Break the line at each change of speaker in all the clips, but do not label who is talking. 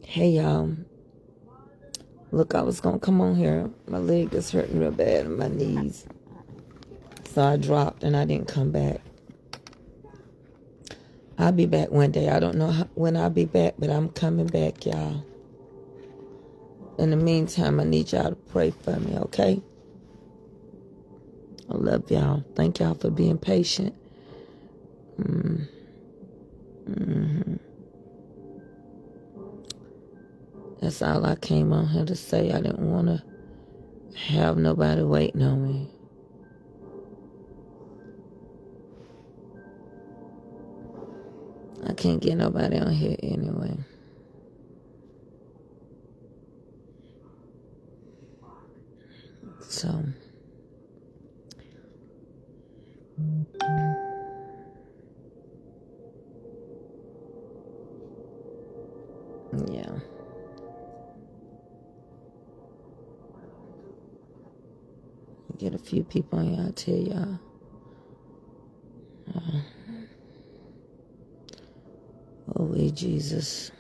Hey y'all, look, I was gonna come on here. My leg is hurting real bad and my knees. So I dropped and I didn't come back. I'll be back one day. I don't know when I'll be back, but I'm coming back, y'all. In the meantime, I need y'all to pray for me, okay? I love y'all. Thank y'all for being patient. That's all I came on here to say. I didn't want to have nobody waiting on me. I can't get nobody on here anyway. So, yeah. Get a few people on here, I'll tell y'all. Oh, Jesus.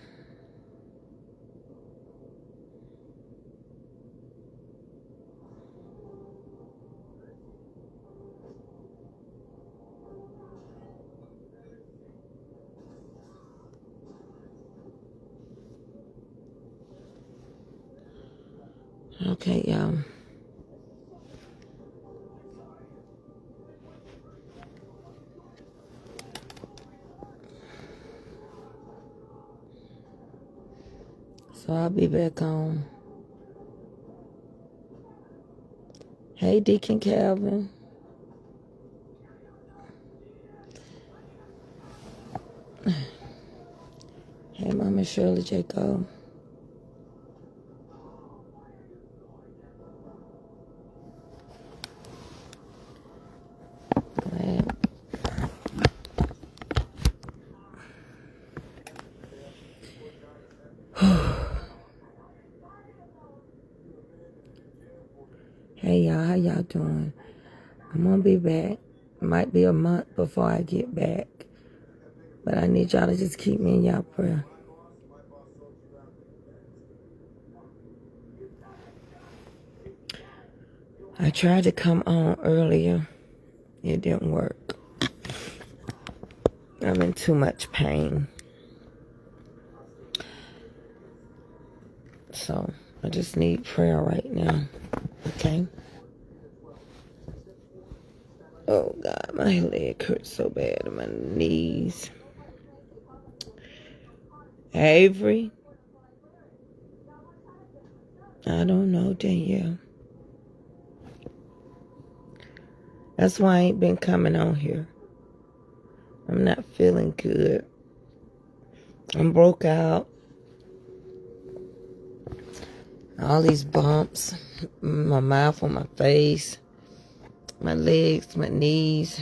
Okay, y'all. So I'll be back on. Hey, Deacon Calvin. Hey, Mama Shirley Jacob. Glad. Hey, y'all. How y'all doing? I'm going to be back. Might be a month before I get back. But I need y'all to just keep me in y'all prayer. I tried to come on earlier. It didn't work. I'm in too much pain. So I just need prayer right now. Okay? Oh, God. My leg hurts so bad and my knees. Avery? I don't know, Danielle. That's why I ain't been coming on here. I'm not feeling good. I'm broke out. All these bumps. My mouth on my face. My legs, my knees.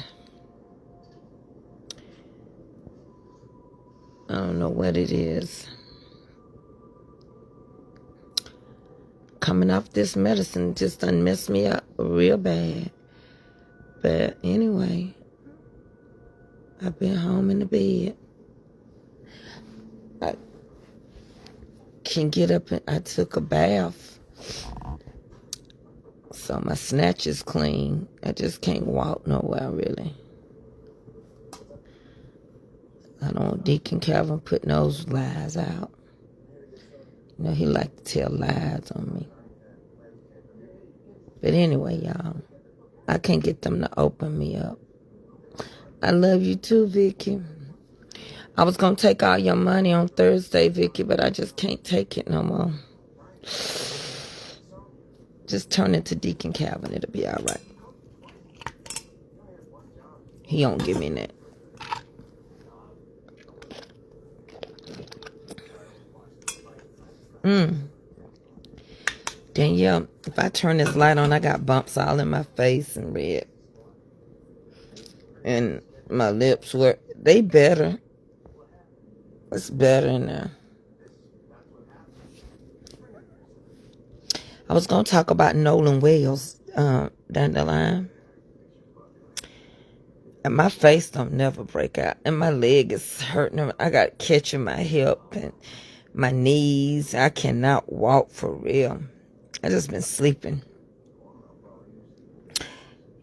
I don't know what it is. Coming off this medicine just done messed me up real bad. But anyway, I've been home in the bed. I can get up and I took a bath. So my snatch is clean. I just can't walk nowhere really. I don't Deacon Calvin putting those lies out. You know, he like to tell lies on me. But anyway, y'all, I can't get them to open me up. I love you too, Vicky. I was going to take all your money on Thursday, Vicky, but I just can't take it no more. Just turn it to Deacon Calvin. It'll be all right. He don't give me that. Danielle, if I turn this light on, I got bumps all in my face and red. And my lips were, they better. It's better now. I was going to talk about Nolan Wells down the line. And my face don't never break out. And my leg is hurting. I got catching my hip. And my knees. I cannot walk for real. I just been sleeping.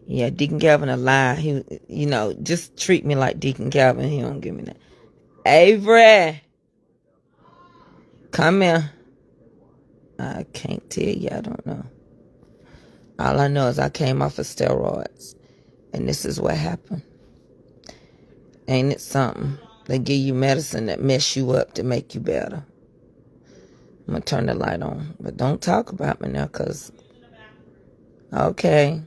Yeah, Deacon Calvin a lie. He, just treat me like Deacon Calvin. He don't give me that. Avery, come here. I can't tell you. I don't know. All I know is I came off of steroids, and this is what happened. Ain't it something? They give you medicine that mess you up to make you better. I'm going to turn the light on. But don't talk about me now, because, okay.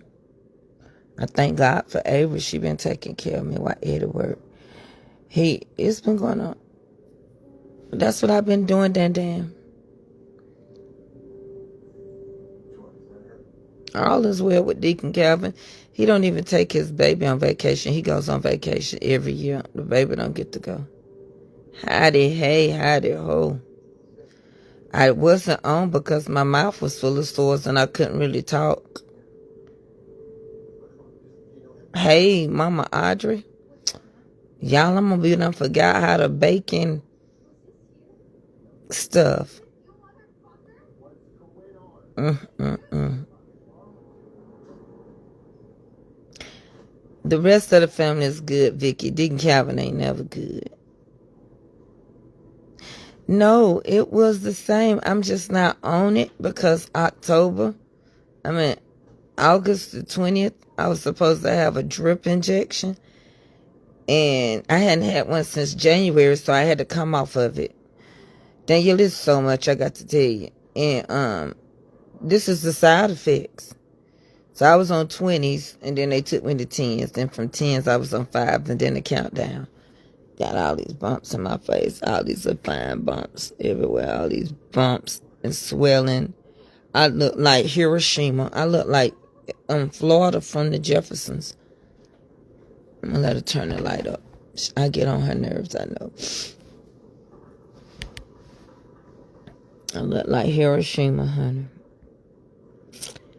I thank God for Avery. She been taking care of me while Eddie worked. It's been going on. That's what I've been doing, Dan. All is well with Deacon Calvin. He don't even take his baby on vacation. He goes on vacation every year. The baby don't get to go. Hattie, hey, Hattie, ho. I wasn't on because my mouth was full of sores and I couldn't really talk. Hey, Mama Audrey. Y'all, I'm going to be done forgot how to bake stuff. The rest of the family is good, Vicky. Deacon Calvin ain't never good. No, it was the same. I'm just not on it because August the 20th, I was supposed to have a drip injection. And I hadn't had one since January, so I had to come off of it. Danielle, there's so much I got to tell you. And this is the side effects. So I was on 20s, and then they took me to 10s. Then from 10s, I was on 5s, and then the countdown. Got all these bumps in my face, all these fine bumps everywhere, all these bumps and swelling. I look like Hiroshima. I look like Florida from the Jeffersons. I'm going to let her turn the light up. I get on her nerves, I know. I look like Hiroshima, honey.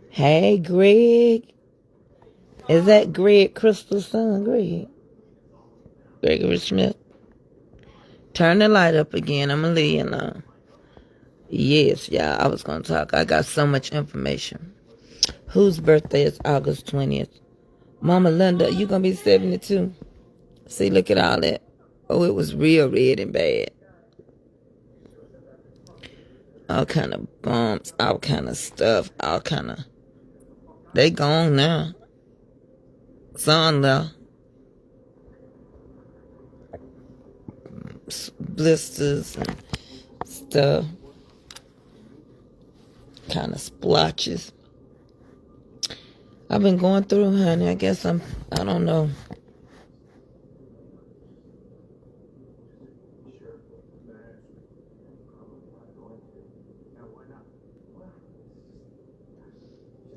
Hey, Greg. Is that Greg Crystal's son, Greg? Gregory Smith? Turn the light up again. I'm going to leave you alone. Yes, y'all. I was going to talk. I got so much information. Whose birthday is August 20th? Mama Linda, you going to be 72? See, look at all that. Oh, it was real red and bad. All kind of bumps, all kind of stuff, they gone now. Son left. Blisters and stuff. Kind of splotches. I've been going through, honey. I guess I don't know.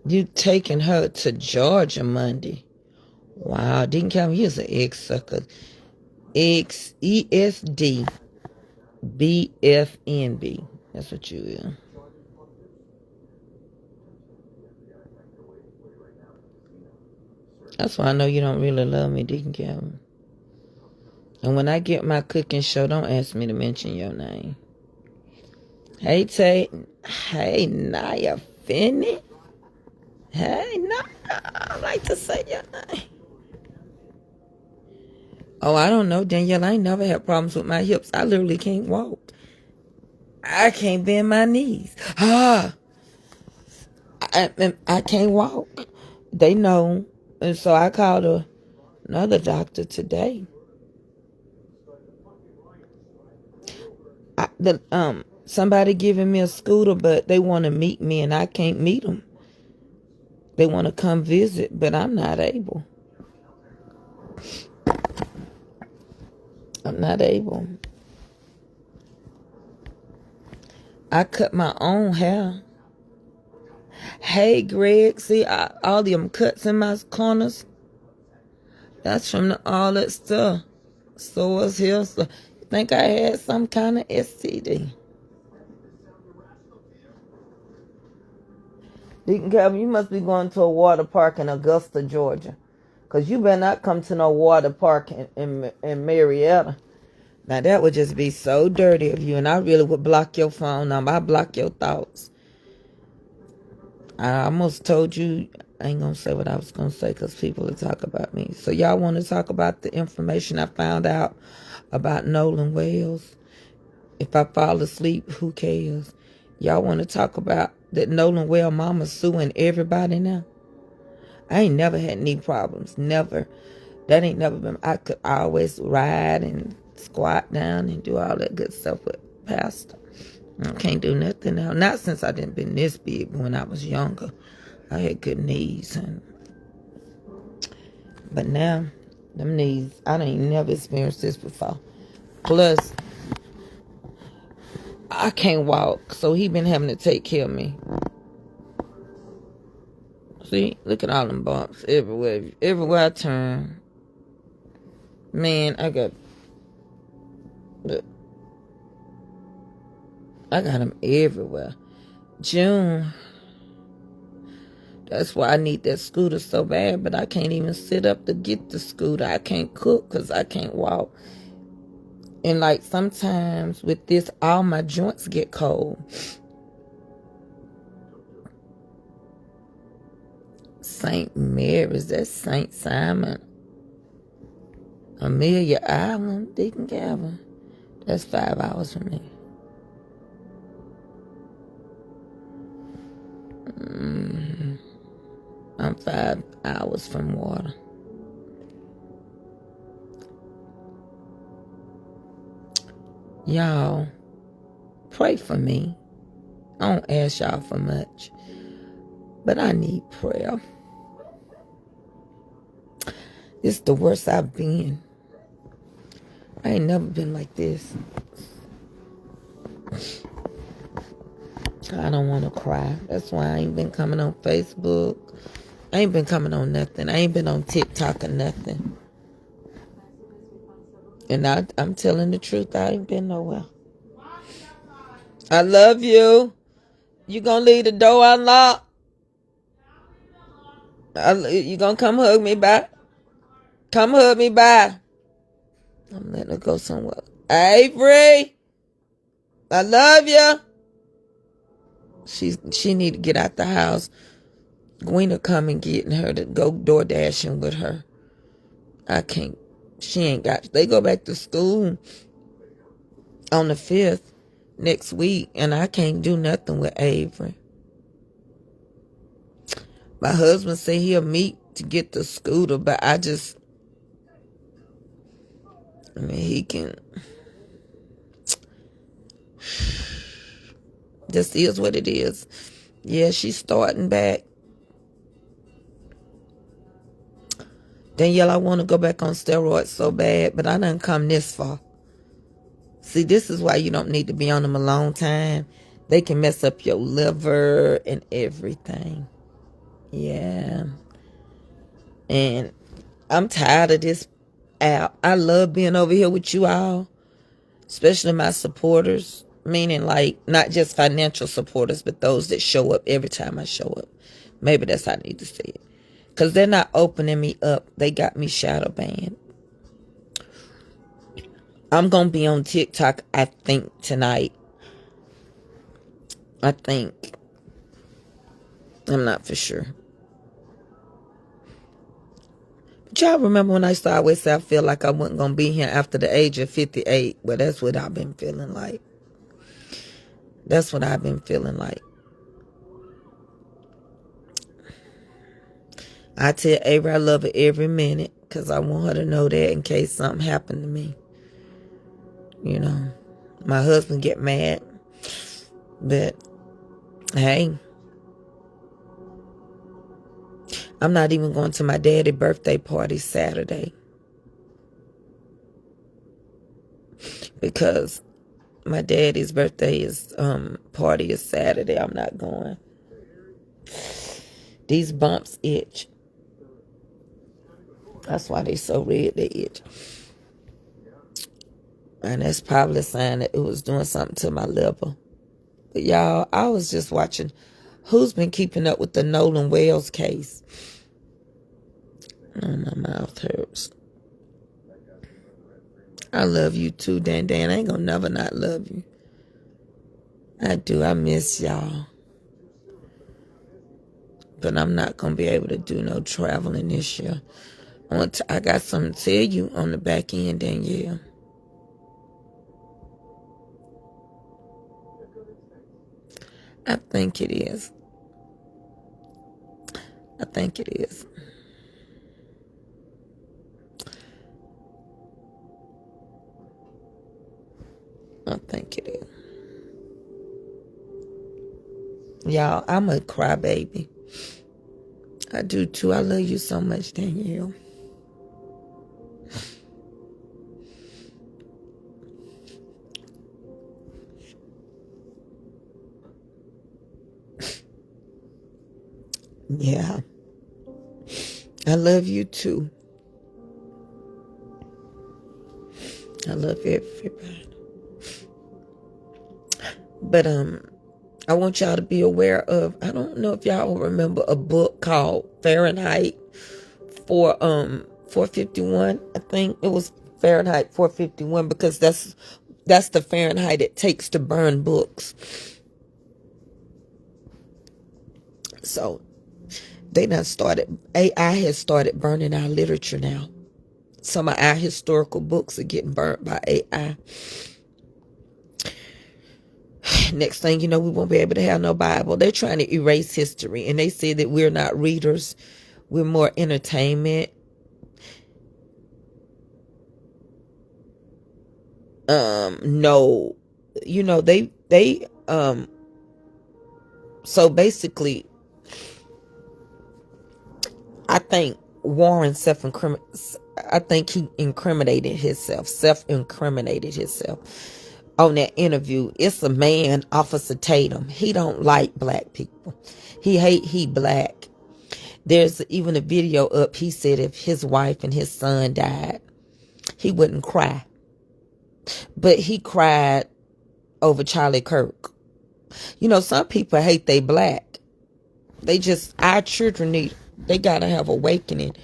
You taking her to Georgia Monday. Wow, Deacon Calvin, he was an ex-sucker. ESD BFNB. That's what you is. That's why I know you don't really love me, Deacon Calvin. And when I get my cooking show, don't ask me to mention your name. Hey, Tate. Hey, Naya Finney. Hey, Naya. I like to say your name. Oh, I don't know, Danielle. I ain't never had problems with my hips. I literally can't walk. I can't bend my knees. I can't walk. They know. And so I called another doctor today. Somebody giving me a scooter, but they want to meet me and I can't meet them. They want to come visit, but I'm not able. I'm not able. I cut my own hair. Hey, Greg, see all them cuts in my corners? That's from all that stuff. Sores here. So I think I had some kind of STD. Deacon Calvin, you must be going to a water park in Augusta, Georgia. Because you better not come to no water park in Marietta. Now that would just be so dirty of you, and I really would block your phone number. I block your thoughts. I almost told you I ain't gonna say what I was gonna say because people will talk about me. So y'all want to talk about the information I found out about Nolan Wells? If I fall asleep, who cares? Y'all want to talk about that Nolan Wells mama suing everybody now? I ain't never had knee problems. Never. That ain't never been. I could always ride and squat down and do all that good stuff with Pastor. I can't do nothing now. Not since I didn't been this big, but when I was younger. I had good knees. But now, them knees, I ain't never experienced this before. Plus, I can't walk, so he been having to take care of me. See, look at all them bumps everywhere. Everywhere I turn. Man, look, I got them everywhere. June. That's why I need that scooter so bad, but I can't even sit up to get the scooter. I can't cook because I can't walk. And like sometimes with this, all my joints get cold. St. Mary's, that's St. Simon. Amelia Island, Deacon Gavin. That's 5 hours from me. I'm 5 hours from water. Y'all, pray for me. I don't ask y'all for much, but I need prayer. It's the worst I've been. I ain't never been like this. I don't want to cry. That's why I ain't been coming on Facebook. I ain't been coming on nothing. I ain't been on TikTok or nothing. And I'm telling the truth. I ain't been nowhere. I love you. You gonna leave the door unlocked? You gonna come hug me back? Come hug me back. I'm letting her go somewhere. Avery, I love you. She need to get out the house. Gwina come and getting her to go door dashing with her. I can't. She ain't got. They go back to school on the 5th next week, and I can't do nothing with Avery. My husband said he'll meet to get the scooter, but he can. This is what it is. Yeah, she's starting back. Danielle, I want to go back on steroids so bad, but I done come this far. See, this is why you don't need to be on them a long time. They can mess up your liver and everything. Yeah. And I'm tired of this app. I love being over here with you all, especially my supporters, meaning like not just financial supporters, but those that show up every time I show up. Maybe that's how I need to say it. Because they're not opening me up. They got me shadow banned. I'm going to be on TikTok, I think, tonight. I think. I'm not for sure. But y'all remember when I used to always say I feel like I wasn't going to be here after the age of 58? Well, that's what I've been feeling like. That's what I've been feeling like. I tell Avery I love her every minute because I want her to know that in case something happened to me. You know, my husband get mad, but hey, I'm not even going to my daddy's birthday party Saturday because my daddy's birthday party is Saturday. I'm not going. These bumps itch. That's why they so red, they itch. And that's probably a sign that it was doing something to my liver. But y'all, I was just watching who's been keeping up with the Nolan Wells case. Oh, my mouth hurts. I love you too, Dan Dan. I ain't gonna never not love you. I do. I miss y'all. But I'm not gonna be able to do no traveling this year. I got something to tell you on the back end, Danielle. I think it is. I think it is. I think it is. Y'all, I'm a crybaby. I do too. I love you so much, Danielle. Yeah. I love you too. I love everybody. But I want y'all to be aware of, I don't know if y'all remember a book called Fahrenheit 451. I think it was Fahrenheit 451 because that's the Fahrenheit it takes to burn books. So they done started, AI has started burning our literature now. Some of our historical books are getting burnt by AI. Next thing you know, we won't be able to have no Bible. They're trying to erase history, and they say that we're not readers. We're more entertainment. No, you know, so basically, I think Warren I think he self-incriminated himself on that interview. It's a man, Officer Tatum. He don't like black people. He black. There's even a video up. He said if his wife and his son died, he wouldn't cry. But he cried over Charlie Kirk. You know, some people hate they black. Our children they gotta have awakening.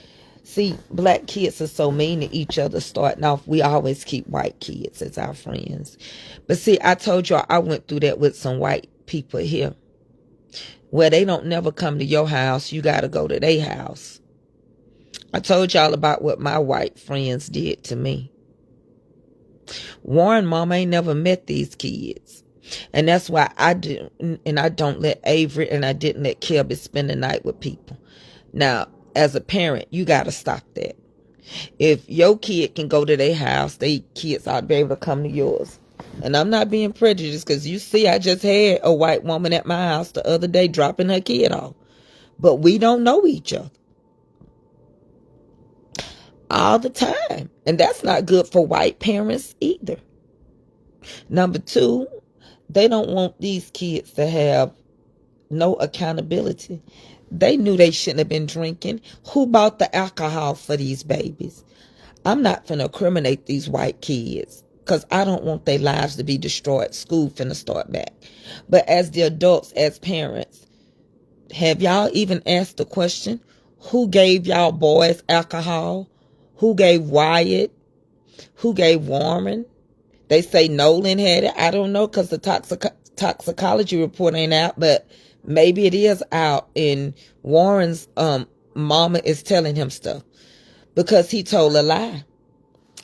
See, black kids are so mean to each other starting off. We always keep white kids as our friends. But see, I told y'all I went through that with some white people here. Where they don't never come to your house, you gotta go to their house. I told y'all about what my white friends did to me. Warren mama ain't never met these kids. And that's why I don't let Avery and I didn't let Kelby spend the night with people. Now, as a parent, you got to stop that. If your kid can go to their house, they kids ought to be able to come to yours. And I'm not being prejudiced because you see, I just had a white woman at my house the other day dropping her kid off. But we don't know each other all the time. And that's not good for white parents either. Number two, they don't want these kids to have no accountability. They knew they shouldn't have been drinking. Who bought the alcohol for these babies? I'm not finna incriminate these white kids because I don't want their lives to be destroyed. School finna start back. But as the adults, as parents, have y'all even asked the question, who gave y'all boys alcohol? Who gave Wyatt? Who gave Warren? They say Nolan had it. I don't know because the toxicology report ain't out, but maybe it is out. And Warren's mama is telling him stuff because he told a lie.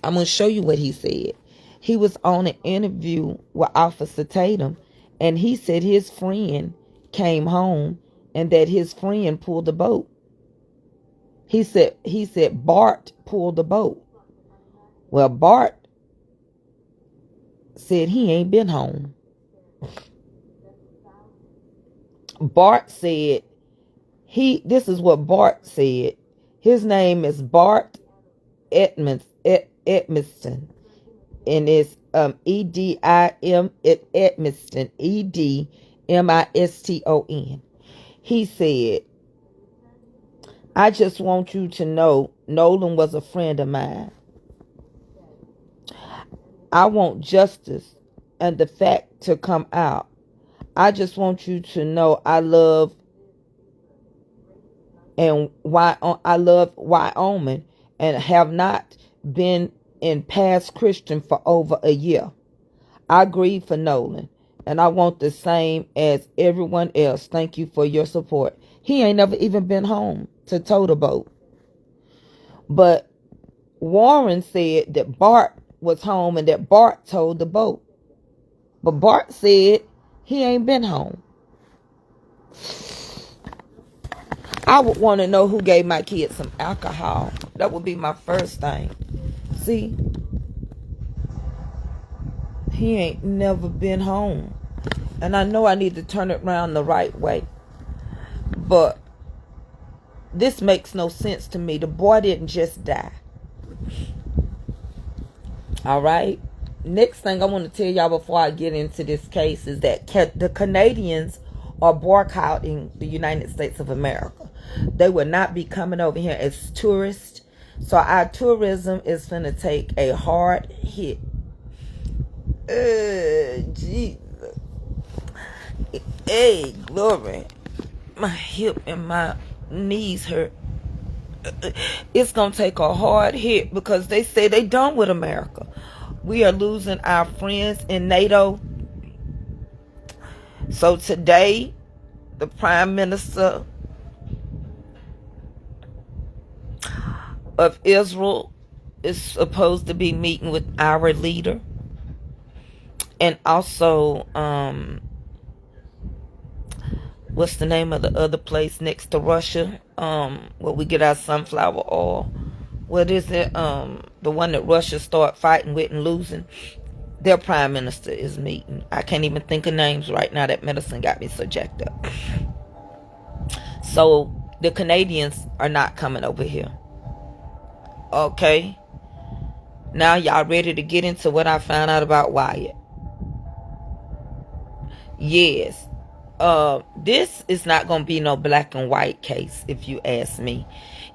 I'm going to show you what he said. He was on an interview with Officer Tatum, and he said his friend came home and that his friend pulled the boat. He said Bart pulled the boat. Well, Bart said he ain't been home. Bart said this is what Bart said. His name is Bart Edmiston, and it's Edim Edmiston, Edmiston. He said, I just want you to know Nolan was a friend of mine. I want justice and the fact to come out. I just want you to know I love Wyoming and have not been and past Christian for over a year. I grieve for Nolan, and I want the same as everyone else. Thank you for your support. He ain't never even been home to tow the boat. But Warren said that Bart was home and that Bart towed the boat. But Bart said he ain't been home. I would want to know who gave my kids some alcohol. That would be my first thing. See, he ain't never been home. And I know I need to turn it around the right way. But this makes no sense to me. The boy didn't just die. All right. Next thing I want to tell y'all before I get into this case is that the Canadians are boycotting the United States of America. They will not be coming over here as tourists. So our tourism is going to take a hard hit. Jesus. Hey, glory. My hip and my knees hurt. It's going to take a hard hit because they say they done with America. We are losing our friends in NATO. So today, the Prime Minister of Israel is supposed to be meeting with our leader. And also, what's the name of the other place next to Russia? Where we get our sunflower oil. What is it? The one that Russia start fighting with and losing. Their prime minister is meeting. I can't even think of names right now. That medicine got me so jacked up. So the Canadians are not coming over here. Okay. Now y'all ready to get into what I found out about Wyatt? Yes. This is not going to be no black and white case, if you ask me.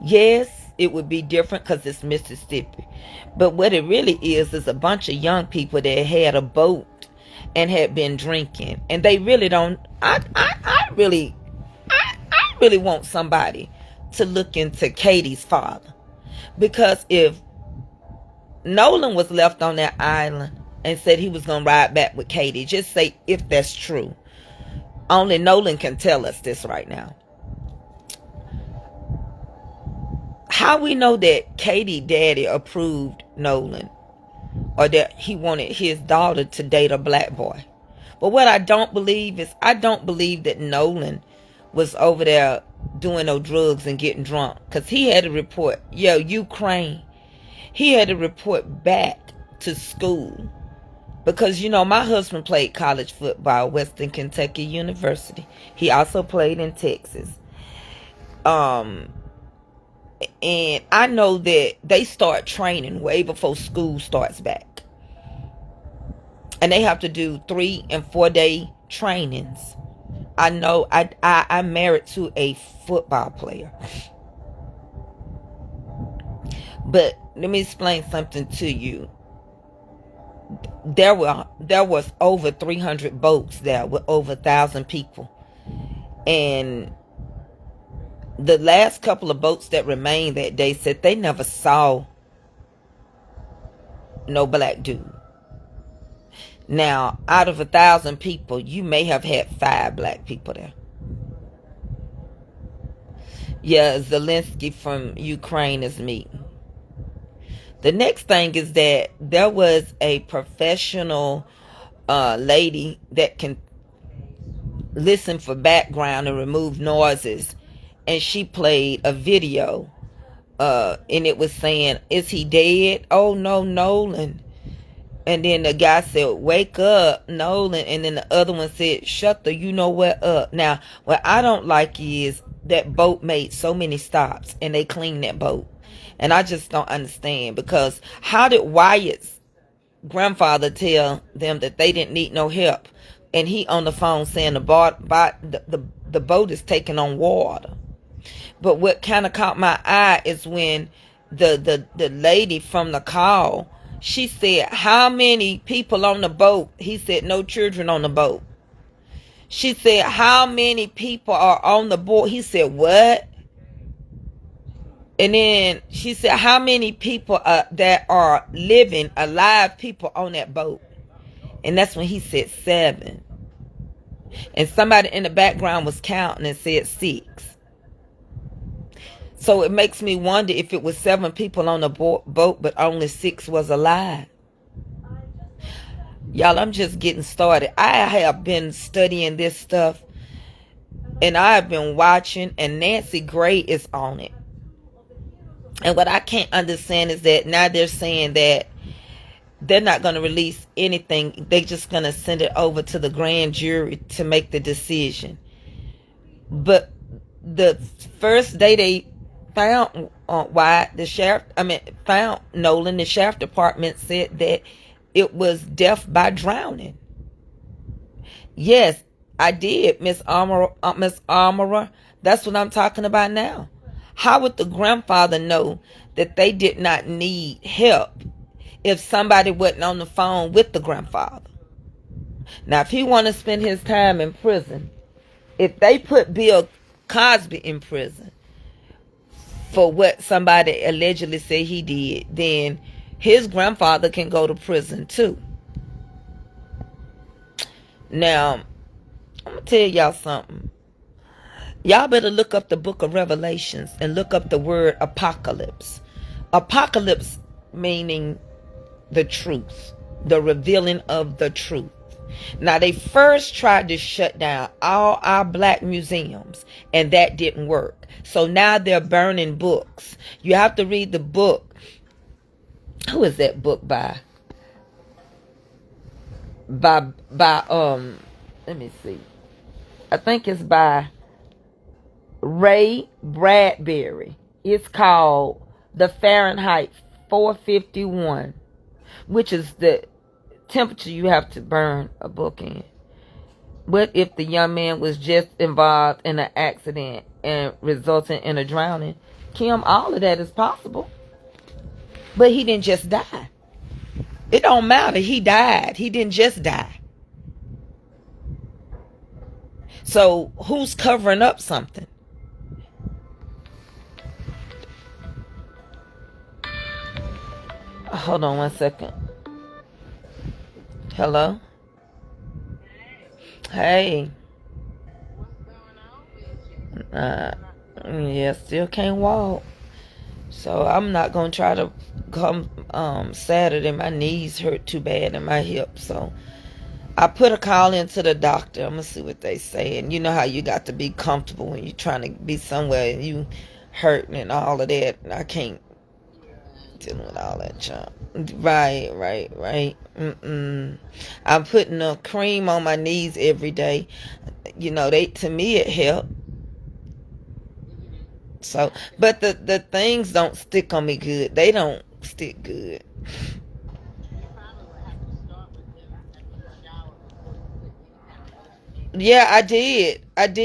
Yes, it would be different because it's Mississippi. But what it really is a bunch of young people that had a boat and had been drinking. And they really don't... I really want somebody to look into Katie's father. Because if Nolan was left on that island and said he was going to ride back with Katie, just say if that's true. Only Nolan can tell us this right now. How we know that Katie daddy approved Nolan or that he wanted his daughter to date a black boy? But what I don't believe is I don't believe that Nolan was over there doing no drugs and getting drunk, because he had to report, Ukraine. He had to report back to school. Because, my husband played college football at Western Kentucky University. He also played in Texas. And I know that they start training way before school starts back. And they have to do 3 and 4 day trainings. I know I'm married to a football player. But let me explain something to you. There was over 300 boats there with over 1,000 people. And the last couple of boats that remained that day said they never saw no black dude. Now, out of 1,000 people, you may have had 5 black people there. Yeah, Zelensky from Ukraine is meeting. The next thing is that there was a professional lady that can listen for background and remove noises. And she played a video. And it was saying, is he dead? Oh, no, Nolan. And then the guy said, wake up, Nolan. And then the other one said, shut the you know what up. Now, what I don't like is that boat made so many stops and they cleaned that boat. And I just don't understand, because how did Wyatt's grandfather tell them that they didn't need no help? And he on the phone saying the boat is taking on water. But what kind of caught my eye is when the lady from the call, she said, how many people on the boat? He said, no children on the boat. She said, how many people are on the board? He said, what? And then she said, how many people that are living, alive people on that boat? And that's when he said 7. And somebody in the background was counting and said 6. So it makes me wonder if it was 7 people on the boat, but only 6 was alive. Y'all, I'm just getting started. I have been studying this stuff, and I have been watching, and Nancy Gray is on it. And what I can't understand is that now they're saying that they're not going to release anything. They're just going to send it over to the grand jury to make the decision. But the first day they found Wyatt, found Nolan, the sheriff department said that it was death by drowning. Yes, I did, Miss Armorer. That's what I'm talking about now. How would the grandfather know that they did not need help if somebody wasn't on the phone with the grandfather? Now, if he want to spend his time in prison, if they put Bill Cosby in prison for what somebody allegedly said he did, then his grandfather can go to prison too. Now, I'm going to tell y'all something. Y'all better look up the book of Revelations and look up the word apocalypse. Apocalypse meaning the truth, the revealing of the truth. Now, they first tried to shut down all our black museums, and that didn't work. So now they're burning books. You have to read the book. Who is that book by? Let me see. I think it's by Ray Bradbury. It's called the Fahrenheit 451, which is the temperature you have to burn a book in. What if the young man was just involved in an accident and resulting in a drowning? Kim, all of that is possible. But he didn't just die. It don't matter. He died. He didn't just die. So who's covering up something? Hold on one second. Hello? Hey. Yeah, still can't walk. So I'm not going to try to come Saturday. My knees hurt too bad in my hip. So I put a call into the doctor. I'm going to see what they say. And you know how you got to be comfortable when you're trying to be somewhere and you hurting and all of that. And I can't deal with all that junk. Right. I'm putting a cream on my knees every day. You know, to me it helped. So, but the things don't stick on me good. They don't stick good. Yeah, I did, but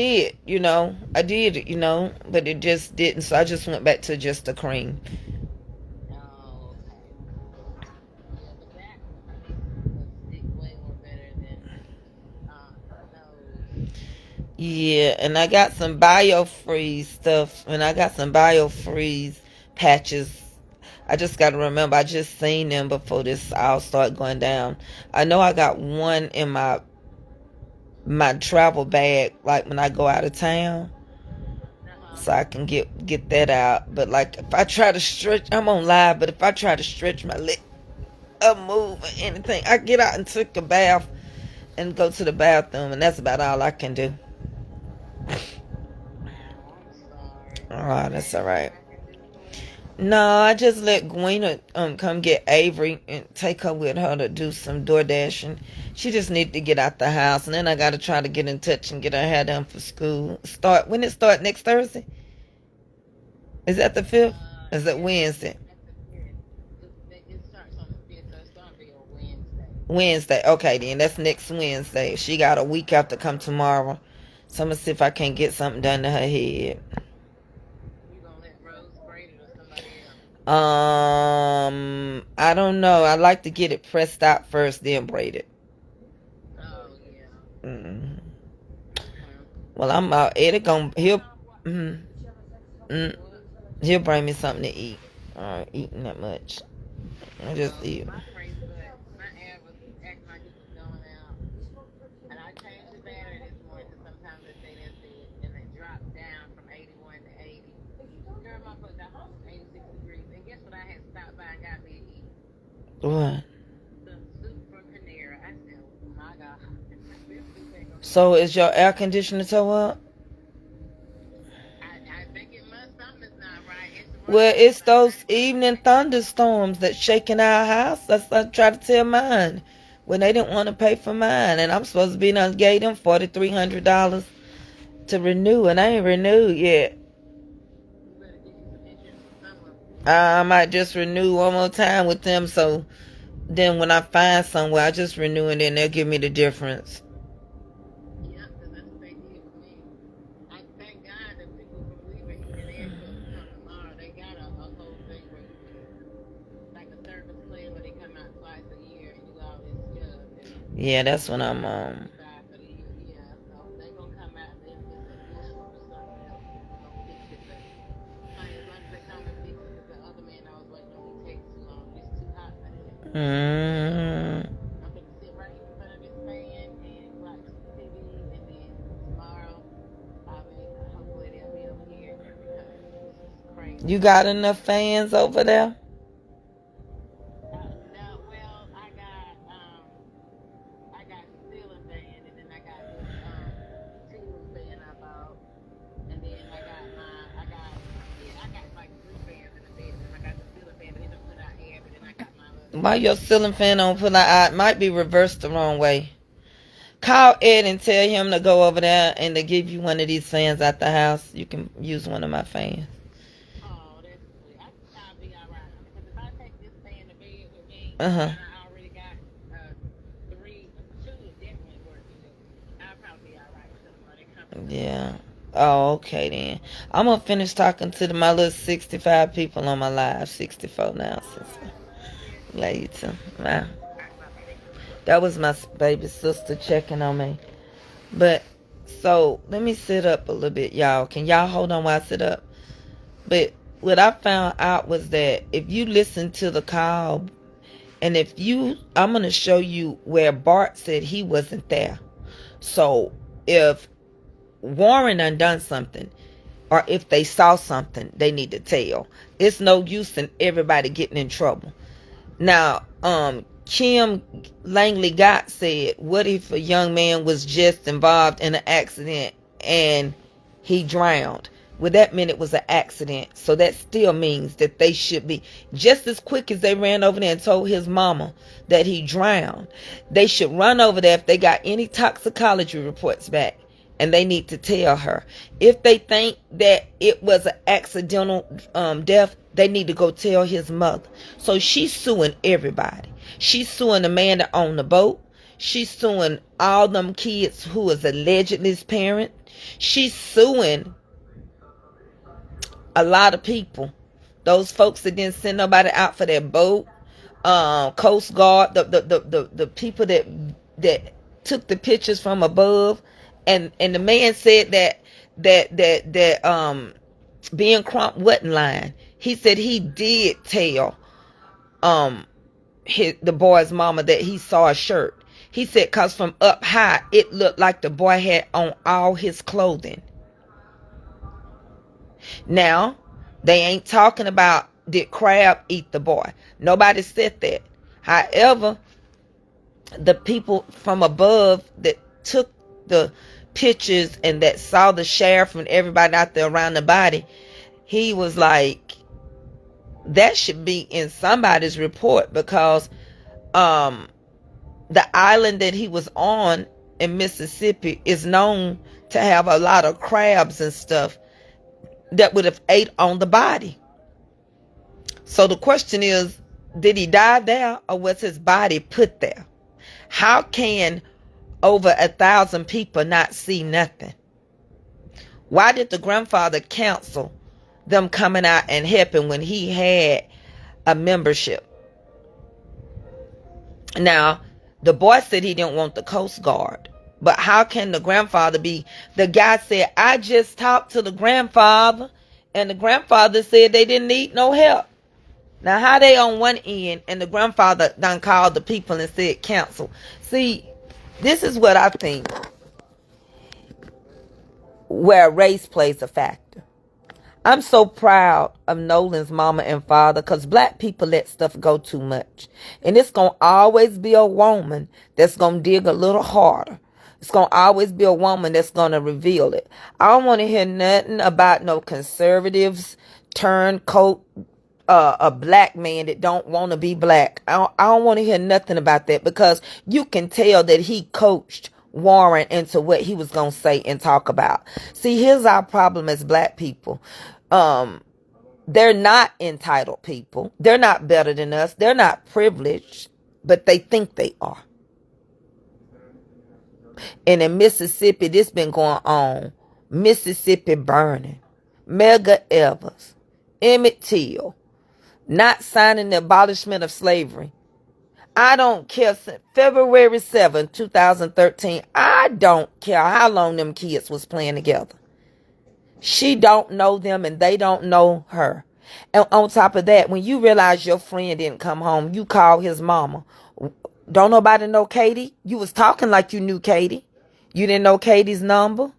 it just didn't. So I just went back to just the cream. Yeah, and I got some biofreeze stuff, and I got some biofreeze patches. I just got to remember, I just seen them before this all start going down. I know I got one in my travel bag, like when I go out of town, so I can get that out. But like if I try to stretch, I'm on live. But if I try to stretch my leg, or move or anything, I get out and take a bath and go to the bathroom, and that's about all I can do. Oh, that's all right. No, I just let Gwena come get Avery and take her with her to do some door dashing. She just need to get out the house, and then I got to try to get in touch and get her hair done for school. When it start next Thursday? Is that the 5th? Is that Wednesday? Wednesday. Okay, then that's next Wednesday. She got a week after come tomorrow. So I'm gonna see if I can't get something done to her head. I don't know. I like to get it pressed out first, then braid it. Mm. Well, I'm out. Eddie gonna he'll. Mm, mm, He'll bring me something to eat. Eating that much. I just eat.
My friend, my air was acting like it was going out. And I changed the battery this morning because sometimes they say that's it. And it dropped down from 81 to 80. Girl, my foot got home 86 degrees. And guess what I had stopped by and got me to eat?
What?
Some soup from Panera. I said, oh my God. This soup ain't gonna do
So
me.
is your air conditioner toe up?
I think it must. Something's not right. It's
Well,
running.
it's those evening thunderstorms that's shaking our house. That's what I tried to tell mine when they didn't want to pay for mine, and I'm supposed to be done gave them $4,300 to renew, and I ain't renewed yet.
You better get you some insurance for some of them.
I might just renew one more time with them, so then when I find somewhere, I just renew, and then they'll give me the difference.
Yeah, because that's what they did with me. I thank God that people from Weaver Heating and Air supposed to come tomorrow. They got a whole thing where you can, like a service plan where they come out twice a year and do all this stuff. And
Yeah, that's
you
what
get
I'm
like
on.
25 for the year. Yeah, so they gonna come out and it's an issue or something else and we gonna fix it. But honey, as long as they come and fix it, because the other man I was waiting on, he takes too long. It's too hot for that.
Mm.
I'm gonna sit right here in front of this fan and watch TV, and then tomorrow I'll be hopefully they'll be over here because this is crazy
You
out
got
here.
enough fans over there?
No, well I got ceiling fan, and then I got this ceiling fan I bought, and then I got like three fans in the bedroom. I got the ceiling fan, but it don't put out air, but then I got my little
Why your
fan.
ceiling fan on pull out? Might be reversed the wrong way. Call Ed and tell him to go over there and to give you one of these fans at the house. You can use one of my fans.
Oh, that's sweet. I think I'll be all right, honey. Because if I take this fan to bed with me,
Uh-huh.
and I already got two is definitely working. I'll probably be all right until the money comes in the morning.
Yeah. Oh, okay then. I'm gonna finish talking to my little 65 people on my live. 64 now.
All right, love you.
Later. Wow.
All right, bye bye.
That was my baby sister checking on me. But so let me sit up a little bit, y'all. Can y'all hold on while I sit up? But what I found out was that if you listen to the call, and I'm gonna show you where Bart said he wasn't there. So if Warren done something, or if they saw something, they need to tell. It's no use in everybody getting in trouble. Now, Kim Langley Gott said, what if a young man was just involved in an accident and he drowned? Well, that meant it was an accident. So that still means that they should be just as quick as they ran over there and told his mama that he drowned. They should run over there if they got any toxicology reports back. And they need to tell her. If they think that it was an accidental death, they need to go tell his mother. So she's suing everybody. She's suing the man that owned the boat. She's suing all them kids who is allegedly his parent. She's suing a lot of people. Those folks that didn't send nobody out for their boat. Coast Guard, the people that took the pictures from above, and the man said that Ben Crump wasn't lying. He said he did tell the boy's mama that he saw a shirt. He said cause from up high it looked like the boy had on all his clothing. Now they ain't talking about did Crab eat the boy. Nobody said that. However, the people from above that took the pictures and that saw the sheriff and everybody out there around the body, he was like, that should be in somebody's report because the island that he was on in Mississippi is known to have a lot of crabs and stuff that would have ate on the body. So the question is, did he die there or was his body put there? How can over 1,000 people not see nothing? Why did the grandfather cancel them coming out and helping when he had a membership? Now, the boy said he didn't want the Coast Guard. But how can the grandfather be? The guy said, I just talked to the grandfather And the grandfather said they didn't need no help. Now, how they on one end and the grandfather done called the people and said cancel. See, this is what I think where race plays a factor. I'm so proud of Nolan's mama and father because black people let stuff go too much. And it's going to always be a woman that's going to dig a little harder. It's going to always be a woman that's going to reveal it. I don't want to hear nothing about no conservatives, turncoat, a black man that don't want to be black. I don't want to hear nothing about that because you can tell that he coached Warren into what he was going to say and talk about. See, here's our problem as black people. They're not entitled people. They're not better than us. They're not privileged, but they think they are. And in Mississippi, this been going on. Mississippi burning. Medgar Evers. Emmett Till. Not signing the abolishment of slavery. I don't care. Since February 7, 2013, I don't care how long them kids was playing together. She don't know them and they don't know her. And on top of that, when you realize your friend didn't come home, you call his mama. Don't nobody know Katie? You was talking like you knew Katie. You didn't know Katie's number.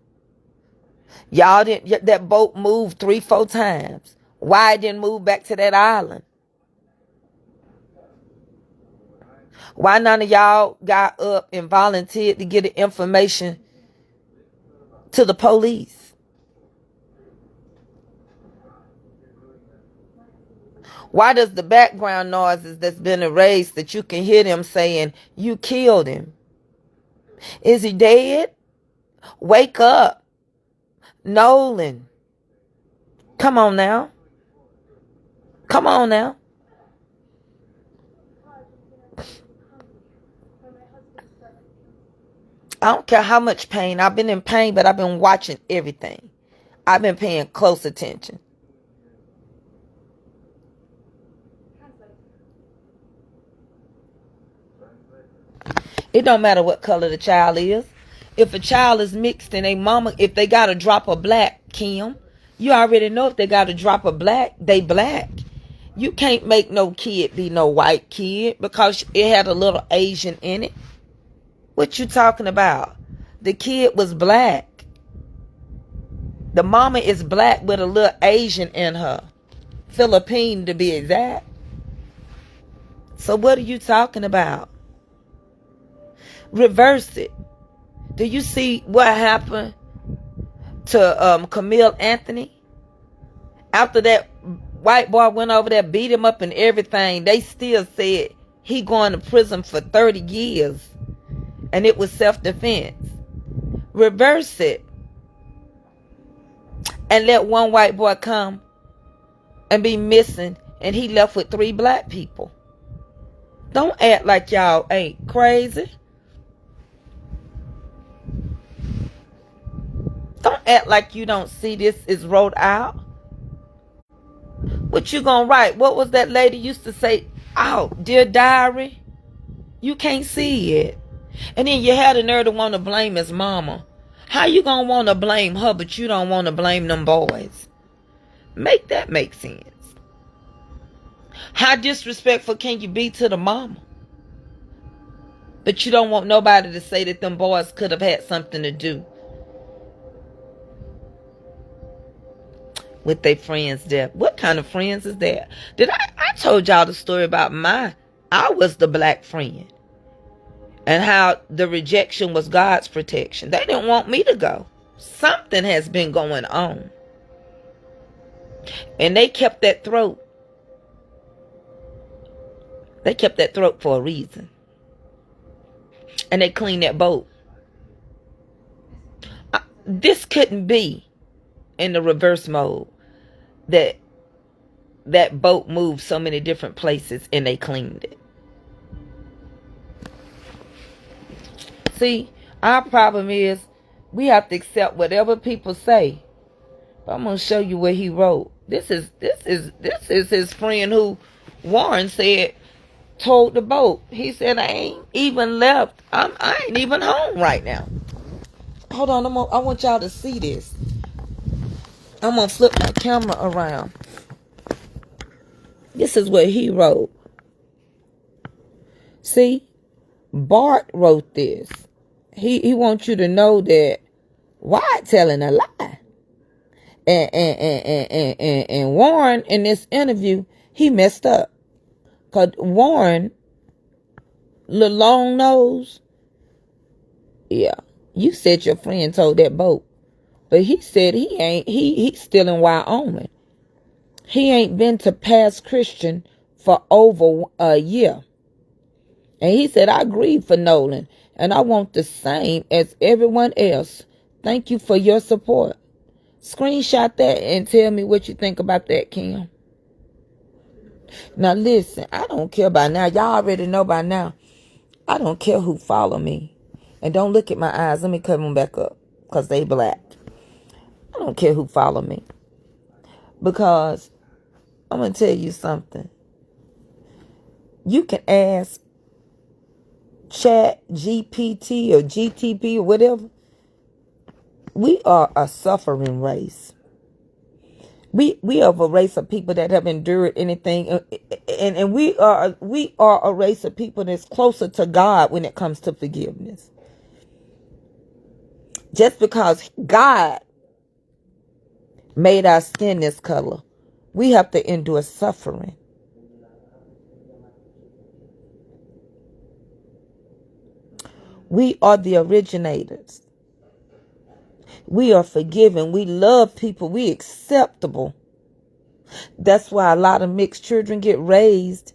Y'all didn't, that boat moved 3-4 times. Why it didn't move back to that island? Why none of y'all got up and volunteered to get the information to the police? Why does the background noises that's been erased that you can hear them saying, you killed him? Is he dead? Wake up. Nolan. Come on now. Come on now. I don't care how much pain. I've been in pain, but I've been watching everything. I've been paying close attention. It don't matter what color the child is. If a child is mixed and they mama, if they got a drop of black, Kim, you already know if they got a drop of black, they black. You can't make no kid be no white kid because it had a little Asian in it. What you talking about? The kid was black. The mama is black with a little Asian in her. Philippine to be exact. So what are you talking about? Reverse it. Do you see what happened to Camille Anthony? After that white boy went over there, beat him up and everything, they still said he going to prison for 30 years. And it was self-defense. Reverse it. And let one white boy come and be missing and he left with 3 black people. Don't act like y'all ain't crazy. Don't act like you don't see this is wrote out. What you gonna write? What was that lady used to say? Oh, dear diary. You can't see it. And then you had the nerve to want to blame his mama. How you gonna want to blame her, but you don't want to blame them boys? Make that make sense. How disrespectful can you be to the mama? But you don't want nobody to say that them boys could have had something to do with their friend's death. What kind of friends is that? I told y'all the story about I was the black friend. And how the rejection was God's protection. They didn't want me to go. Something has been going on. And they kept that throat. They kept that throat for a reason. And they cleaned that boat. This couldn't be in the reverse mode. That boat moved so many different places and they cleaned it. See, our problem is we have to accept whatever people say. But I'm gonna show you what he wrote. This is his friend who Warren said towed the boat. He said, I ain't even left. I ain't even home right now. Hold on, I want y'all to see this. I'm going to flip my camera around. This is what he wrote. See, Bart wrote this. He wants you to know that Wyatt telling a lie. And Warren, in this interview, he messed up. Because Warren, little long nose, yeah, you said your friend told that boat. But he said he's still in Wyoming. He ain't been to Pass Christian for over a year. And he said, I grieve for Nolan, and I want the same as everyone else. Thank you for your support. Screenshot that and tell me what you think about that, Kim. Now listen, I don't care by now. Y'all already know by now. I don't care who follow me. And don't look at my eyes. Let me cover them back up. Because they black. I don't care who follow me. Because I'm going to tell you something. You can ask Chat, GPT, or GTP, or whatever. We are a suffering race. We are a race of people that have endured anything, and we are a race of people that's closer to God when it comes to forgiveness. Just because God made our skin this color, we have to endure suffering. We are the originators. We are forgiving. We love people. We acceptable. That's why a lot of mixed children get raised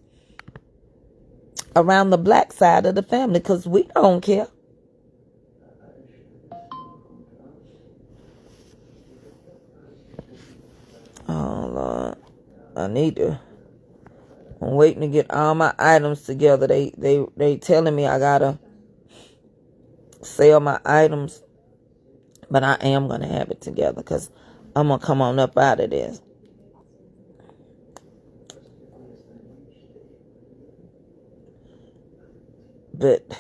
around the black side of the family, because we don't care. Oh, Lord. I'm waiting to get all my items together. They telling me I gotta sell my items, but I am gonna have it together because I'm gonna come on up out of this. But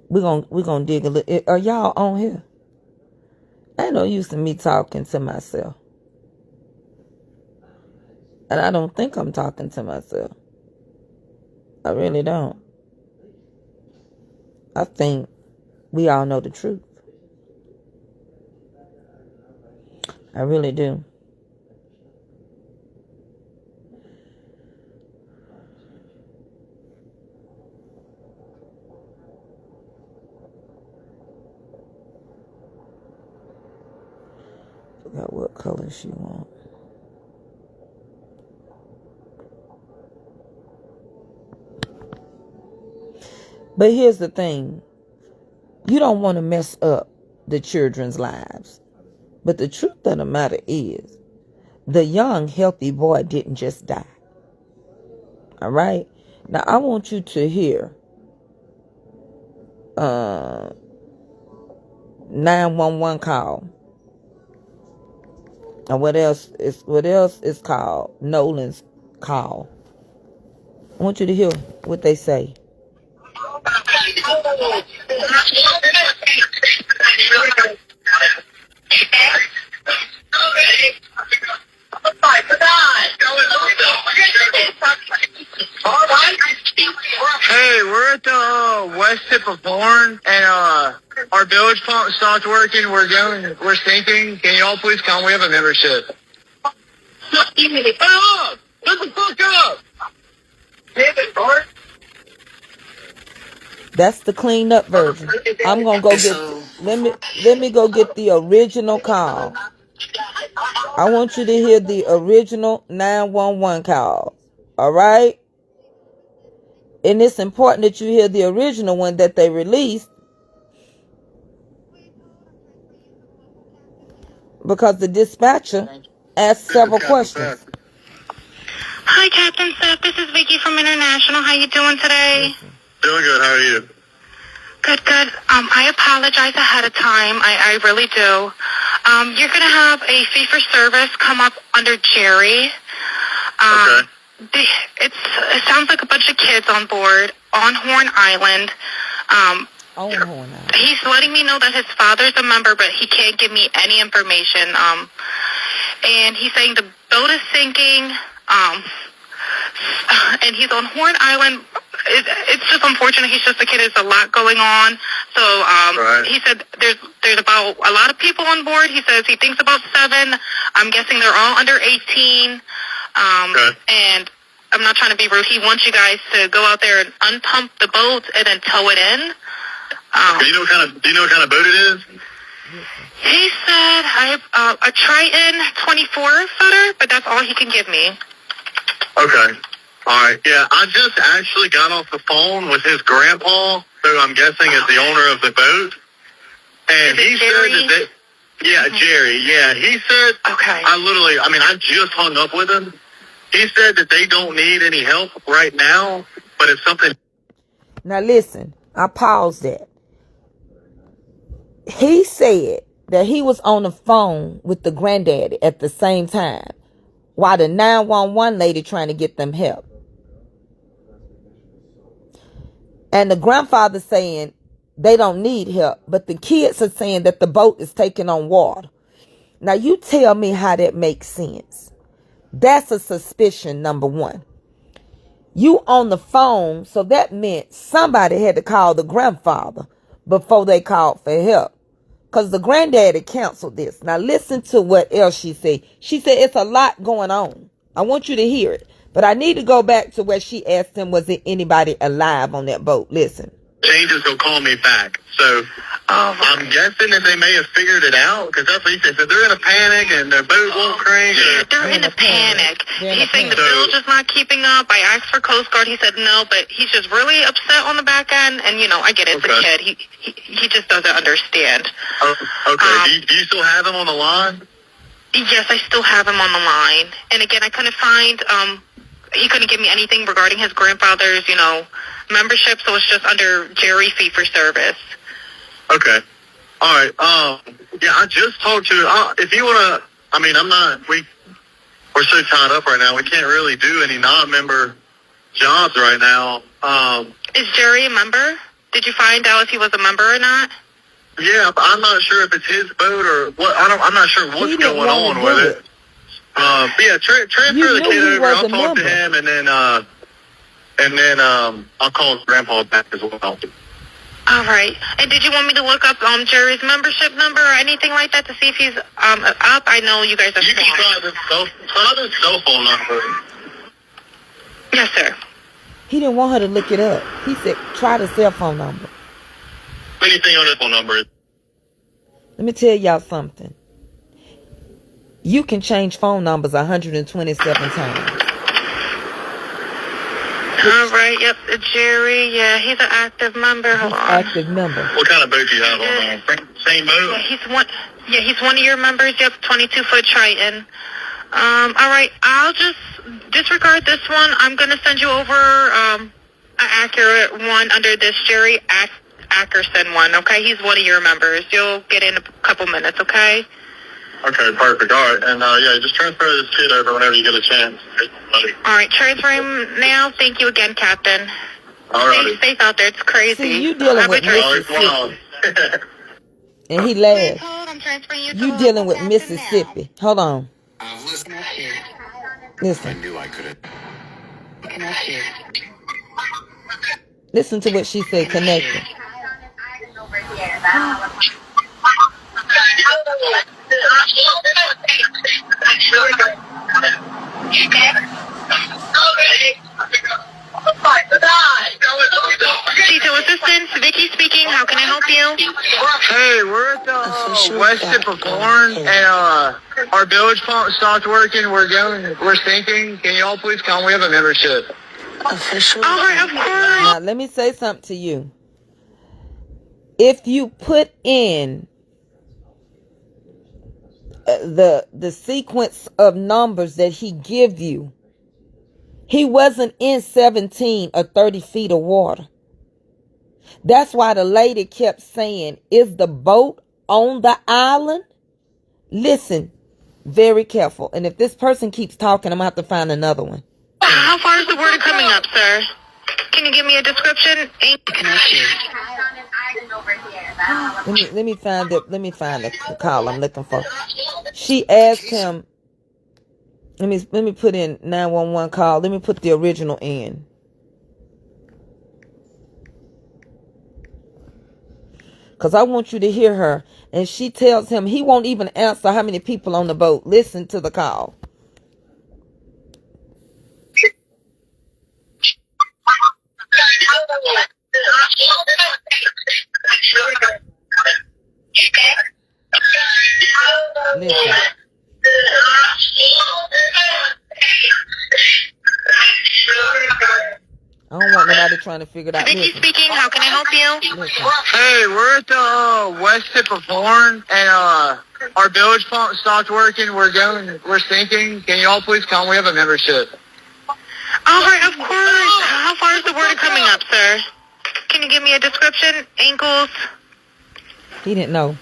we're gonna dig a little. Are y'all on here? I no use in me talking to myself. And I don't think I'm talking to myself. I really don't. I think we all know the truth. I really do. Forgot what color she wants. But here's the thing. You don't want to mess up the children's lives. But the truth of the matter is, the young, healthy boy didn't just die. All right? Now, I want you to hear 911 call. And what else is called Nolan's call. I want you to hear what they say.
Hey, we're at the west tip of Horn, and our bilge pump stopped working. We're sinking. Can you all please come? We have a membership. Hey, up! Shut the fuck up!
That's the cleaned up version. I'm gonna go get. Let me go get the original call. I want you to hear the original 911 call. All right? And it's important that you hear the original one that they released, because the dispatcher asked several questions.
Hi, Captain Seth. This is Vicky from International. How you doing today?
Doing good. How are you?
Good, good. I apologize ahead of time. I really do. You're going to have a fee for service come up under Jerry.
Okay.
It sounds like a bunch of kids on board on Horn Island.
own horn out.
He's letting me know that his father's a member, but he can't give me any information. And he's saying the boat is sinking. And he's on Horn Island. It's just unfortunate. He's just a kid. There's a lot going on. So he said there's about a lot of people on board. He says he thinks about 7. I'm guessing they're all under 18. And I'm not trying to be rude. He wants you guys to go out there and unpump the boat and then tow it in.
Do you know what kind of boat it is?
He said a Triton 24-footer, but that's all he can give me.
Okay. All right. Yeah, I just actually got off the phone with his grandpa, who I'm guessing is the owner of the boat. And he said that Jerry. Yeah, he said,
okay.
I just hung up with him. He said that they don't need any help right now, but it's something.
Now listen, I paused that. He said that he was on the phone with the granddaddy at the same time while the 911 lady trying to get them help. And the grandfather saying they don't need help, but the kids are saying that the boat is taking on water. Now you tell me how that makes sense. That's a suspicion, number one. You on the phone, so that meant somebody had to call the grandfather before they called for help. Because the granddaddy canceled this. Now listen to what else she said. She said it's a lot going on. I want you to hear it. But I need to go back to where she asked him, was there anybody alive on that boat? Listen.
Changes will call me back. So I'm guessing that they may have figured it out, because that's what he said. So they're in a panic and their boat won't crank.
They're in a panic. He's saying the bill's just not keeping up. I asked for Coast Guard. He said no, but he's just really upset on the back end. And, I get it. It's a kid. He just doesn't understand.
Oh, okay. Do you still have him on the line?
Yes, I still have him on the line. And again, I couldn't find, he couldn't give me anything regarding his grandfather's, membership, so it's just under Jerry fee for service.
Okay. All right. Yeah, I just talked to, if you want to, we're so tied up right now, we can't really do any non-member jobs right now.
Is Jerry a member? Did you find out if he was a member or not?
Yeah, I'm not sure if it's his boat or what. I'm not sure what's going on with it. Transfer the kid over. I'll talk to him, and then I'll call his grandpa back as well.
All right. And did you want me to look up Jerry's membership number or anything like that to see if he's up? I know you guys are.
You can try the cell phone number.
Yes, sir.
He didn't want her to look it up. He said, try the cell phone number.
Anything on the phone number.
Let me tell y'all something. You can change phone numbers 127 times.
All right, yep, Jerry, yeah, he's an active member. Hold on.
Active member.
What kind of boat do you have on? Same boat?
Yeah, he's one of your members. Yep, 22-foot Triton. All right, I'll just disregard this one. I'm going to send you over an accurate one under this Jerry Ackerson one, okay? He's one of your members. You'll get in a couple minutes, okay?
Okay, perfect. All right, and just transfer this kid over whenever you get a chance.
All right, transfer him now. Thank you again, Captain.
All right.
Stay safe out there. It's crazy.
See, you dealing with Mississippi. And he laughed.
I'm transferring you.
You dealing with Mississippi. Now. Hold on. Listen.
I knew I couldn't.
Listen to what she said. Connected.
Tito Assistance, Vicky speaking. How can I help you?
Hey, we're at the west tip of Horn, and our bilge pump stopped working. We're sinking. Can you all please come? We have a membership.
All right, of course.
Now, let me say something to you. If you put in the sequence of numbers that he give you, he wasn't in 17 or 30 feet of water. That's why the lady kept saying, is the boat on the island? Listen, very careful. And if this person keeps talking, I'm going to have to find another one.
How far is the water coming up, sir? Can you give me a description?
Let me find the call I'm looking for. She asked him. Let me put in 911 call. Let me put the original in. Because I want you to hear her. And she tells him he won't even answer how many people on the boat. Listen to the call. Listen. I don't want nobody trying to figure it out.
Vicky speaking. How can I help you?
Listen.
Hey, we're at the west tip of Horn, and our bilge pump stopped working. We're sinking. Can you all please come? We have a membership.
All right, of course. How far is the water coming up, sir? Can you give me a description? Ankles?
He didn't know.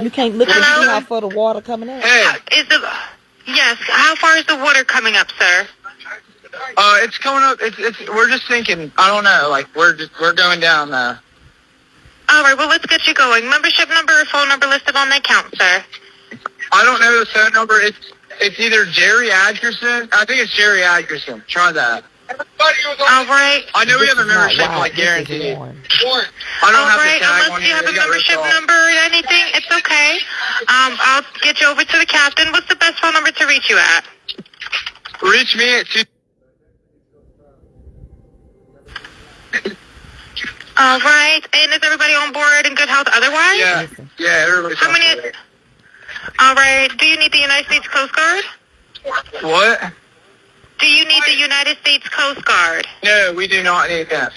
You can't look and see how far the water coming up.
Hey,
Yes, how far is the water coming up, sir?
it's coming up. We're just sinking. I don't know. Like we're going down.
All right, well, let's get you going. Membership number or phone number listed on the account, sir?
I don't know the phone number. It's either Jerry Atkerson. I think it's Jerry Atkerson. Try that.
All right.
I know we have a membership, like guaranteed. I don't have the tag
unless
on
you
here.
have
They
a
got ripped
membership
off.
number or anything, it's okay. I'll get you over to the captain. What's the best phone number to reach you at?
Reach me at 2.
All right. And is everybody on board in good health otherwise?
Yeah, everybody's
How
on
many?
board.
All right. Do you need the United States Coast Guard?
What?
Do you need the United States Coast Guard?
No, we do not need that.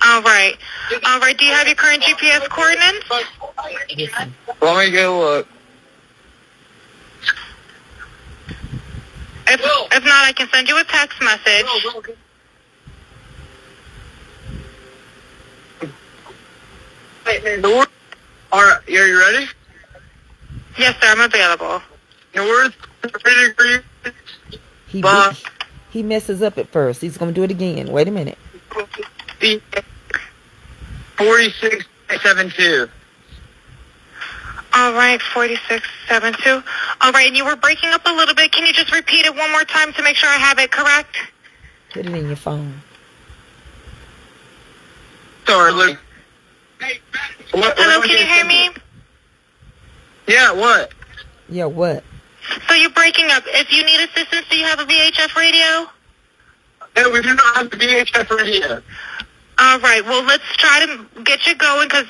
All right. All right. Do you have your current GPS coordinates?
Listen.
Let me go look.
If not, I can send you a text message.
Are you ready?
Yes, sir. I'm available.
North 3 degrees.
He messes up at first. He's going to do it again. Wait a minute.
4672.
All right, 4672. All right, and you were breaking up a little bit. Can you just repeat it one more time to make sure I have it correct?
Put it in your phone.
Sorry, Luke.
Hello, can you hear me?
Yeah, what?
Yeah, what?
So you're breaking up. If you need assistance, do you have a VHF radio?
No, we do not have the VHF radio.
All right, well, let's try to get you going because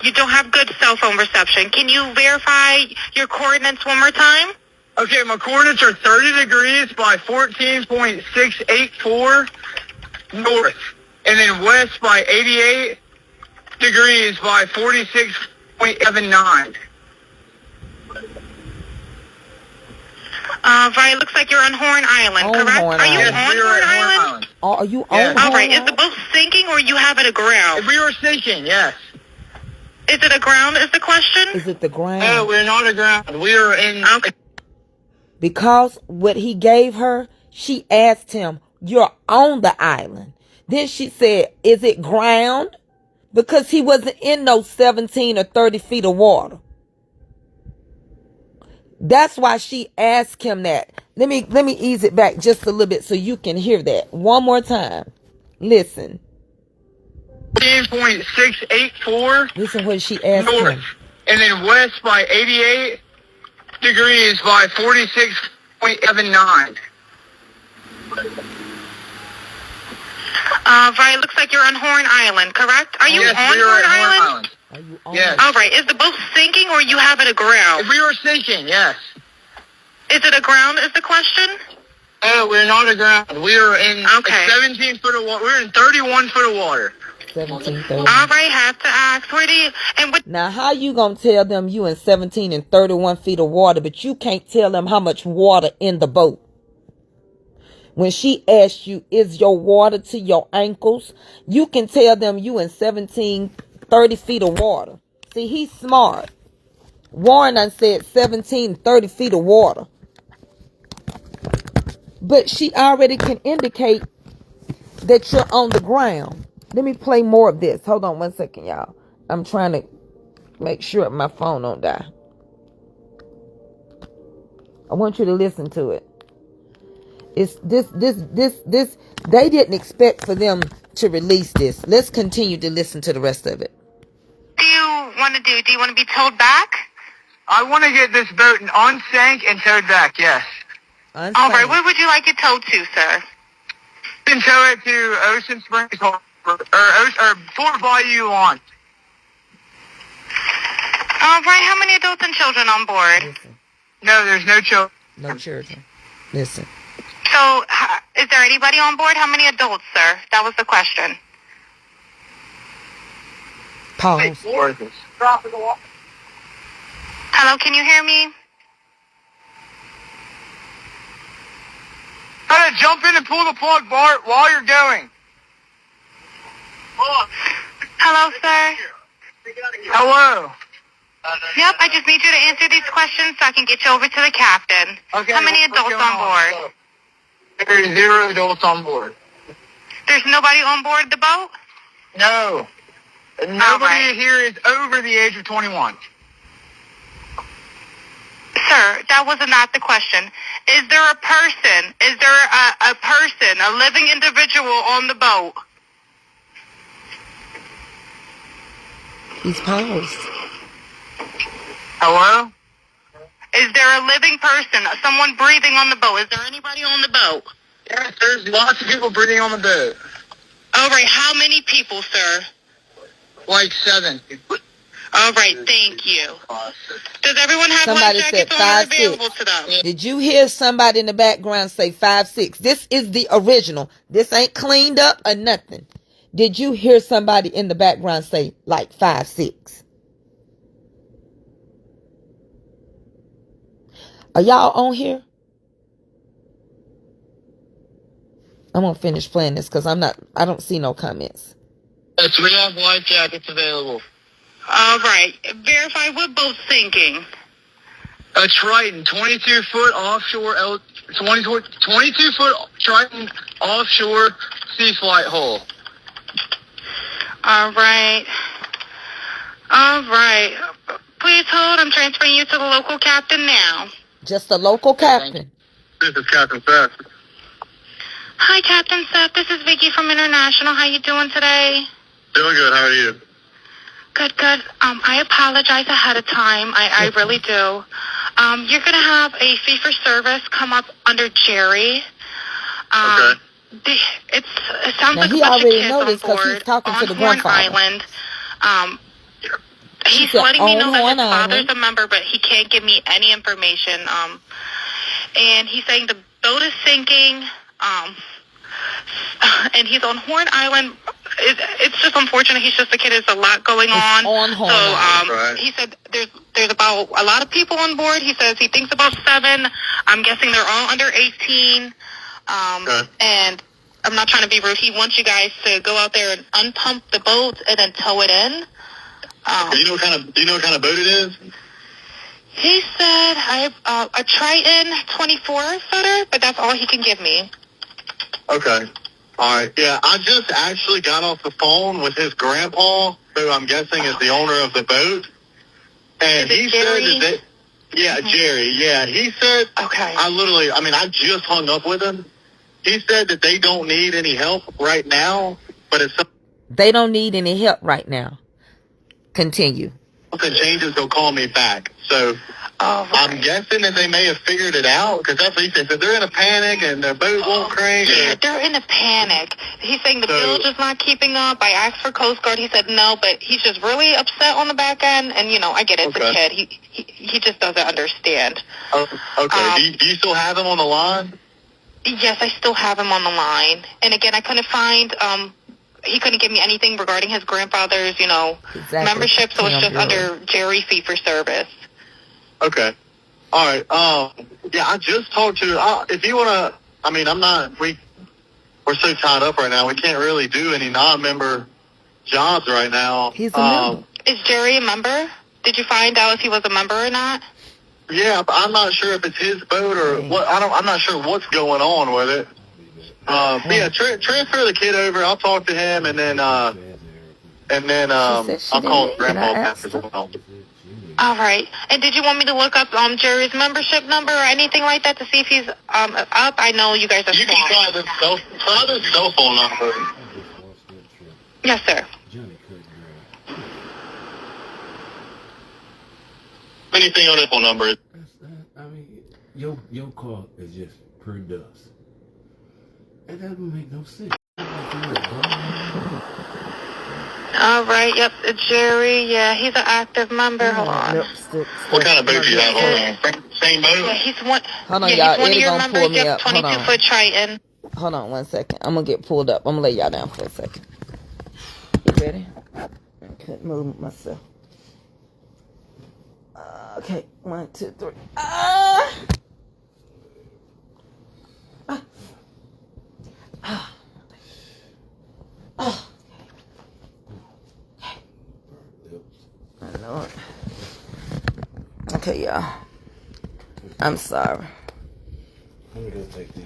you don't have good cell phone reception. Can you verify your coordinates one more time?
Okay, my coordinates are 30 degrees by 14.684 north, and then west by 88 degrees by 46.79.
Right, looks like you're on Horn Island, correct? Are you on Horn Island?
Are you on
Yes.
All right,
Horn
is the boat sinking or you have it aground?
If we were sinking, yes.
Is it aground is the question?
Is it the ground?
No, we're not aground. We are in...
Okay.
Because what he gave her, she asked him, you're on the island. Then she said, is it ground? Because he wasn't in no 17 or 30 feet of water. That's why she asked him that. Let me ease it back just a little bit so you can hear that. One more time. Listen.
14.684
Listen what she asked
north,
him.
and then west by 88 degrees by 46.79.
Right, looks like you're on Horn Island, correct? Are you
Yes,
on
we are
Horn
at
Island?
Horn Island.
Are you on?
Yes.
All right, is the boat sinking or you have it aground?
If we were sinking, yes.
Is it aground is the question?
No, we're not aground. We are in 17 foot of water. We're in 31 foot of water.
1730.
All right, have to ask. Where do you, and what,
Now, how you gonna tell them you in 17 and 31 feet of water, but you can't tell them how much water in the boat? When she asked you, is your water to your ankles? You can tell them you in 17, 30 feet of water. See, he's smart. Warren done said 17, 30 feet of water. But she already can indicate that you're on the ground. Let me play more of this. Hold on one second, y'all. I'm trying to make sure my phone don't die. I want you to listen to it. It's this. They didn't expect for them to release this. Let's continue to listen to the rest of it.
What do you want to do? Do you want to be towed back?
I want to get this boat unsank and towed back, yes.
All right, where would you like it towed to, sir?
You can tow it to Ocean Springs or Fort Bayou Lawn.
All right, how many adults and children on board?
Listen.
No, there's no children.
No children. Listen.
So, is there anybody on board? How many adults, sir? That was the question.
Pause.
Hello, can you hear me?
How to jump in and pull the plug, Bart, while you're going.
Hello, sir.
Hello.
Yep, I just need you to answer these questions so I can get you over to the captain.
Okay,
How many
what's
adults
going
on board?
There's 0 adults on board.
There's nobody on board the boat?
No. Nobody
right.
here is over the age of 21.
Sir, that was not the question. Is there a person? Is there a person, a living individual on the boat?
He's paused.
Hello?
Is there a living person, someone breathing on the boat? Is there anybody on the boat?
Yes, there's lots of people breathing on the boat.
All right, how many people, sir?
Like 7.
All right, thank you. Does everyone have
Somebody
life
said
jackets on or available
5'6".
to them?
Did you hear somebody in the background say 5'6"? This is the original. This ain't cleaned up or nothing. Did you hear somebody in the background say like 5'6"? Are y'all on here? I'm gonna finish playing this because I don't see no comments.
Yes, we have life jackets available.
All right, verify what boat's sinking.
A Triton, 22-foot offshore, 22-foot Triton offshore sea flight hull.
All right. All right. Please hold. I'm transferring you to the local captain now.
Just a local captain.
This is Captain Seth.
Hi, Captain Seth. This is Vicky from International. How you doing today?
Doing good. How are you?
Good, good. I apologize ahead of time. I really do. You're going to have a fee-for-service come up under Jerry.
Okay.
It sounds
Now,
like
he
a bunch of
already
kids
know
on
this 'cause
board
he's talking to
on
the
Horn
grandfather.
Island.
He
He's
said
letting me
on
know that
Horn
his father's
Island.
a member, but he can't give me any information. And he's saying the boat is sinking. And he's on Horn Island. It's just unfortunate. He's just a kid. There's a lot going on.
On Horn Island.
Right.
He said there's about a lot of people on board. He says he thinks about 7. I'm guessing they're all under 18.
Okay.
And I'm not trying to be rude. He wants you guys to go out there and unpump the boat and then tow it in.
Do you know what kind of boat it is?
He said a Triton 24-footer, but that's all he can give me.
Okay. All right. Yeah, I just actually got off the phone with his grandpa, who I'm guessing is the owner of the boat. And
Is it
he
Jerry?
said that Jerry. Yeah, he said,
Okay.
I just hung up with him. He said that they don't need any help right now, but if
They don't need any help right now. Continue.
something changes, they'll call me back. So
All right.
I'm guessing that they may have figured it out, because that's what he said. So they're in a panic and their boat won't crank.
Yeah, they're in a panic. He's saying the bilge is not keeping up. I asked for Coast Guard. He said no, but he's just really upset on the back end. And, I get it. It's a kid. He just doesn't understand.
Okay. Do you still have him on the line?
Yes, I still have him on the line. And, again, I couldn't find he couldn't give me anything regarding his grandfather's,
Exactly.
membership. So it's just
Bureau.
under Jerry fee-for-service.
Okay. All right. Yeah, I just talked to, if you want to, we're so tied up right now. We can't really do any non-member jobs right now.
He's a member.
Is Jerry a member? Did you find out if he was a member or not?
Yeah, but I'm not sure if it's his boat or what. I'm not sure what's going on with it. But yeah, transfer the kid over. I'll talk to him, and then And then
She said she
I'll
didn't
call
need it.
Grandpa
I
back
asked
as
her.
well.
All right. And did you want me to look up Jerry's membership number or anything like that to see if he's up? I know you guys are
You can
swamped.
try this cell phone number.
Yes, sir.
Anything on this phone number?
I mean, your car is just per dust. And that don't make no sense.
All right. Yep. Jerry. Yeah, he's an active member. Hold on.
Lipstick.
What kind of boat you have? Hold on. Same boat?
Yeah, he's one.
Hold on,
yeah,
y'all.
he's one
Eddie
of your
gonna
members.
pull me
Yep,
up. Hold
22
on.
foot Triton.
Hold on 1 second. I'm gonna get pulled up. I'm gonna lay y'all down for a second. You ready? I couldn't move myself. Okay, 1, 2, 3. I know it. Okay, y'all. I'm sorry.
Let me go take these.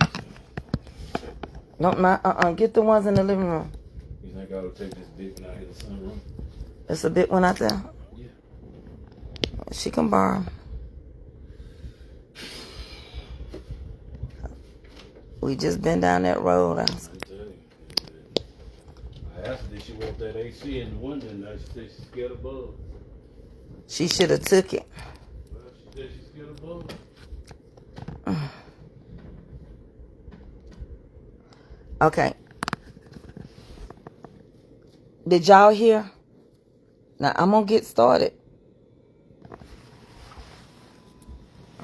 Don't mind. Get the ones in the living room.
You think I would take this big one out here to the sunroom?
It's a big one out there.
Yeah.
She can borrow. We just been down that road.
I tell you. I asked her, did she want that AC in the window, and she said she's scared of bugs.
She should have took it.
Well, she said she's scared of bugs.
Okay. Did y'all hear? Now I'm gonna get started.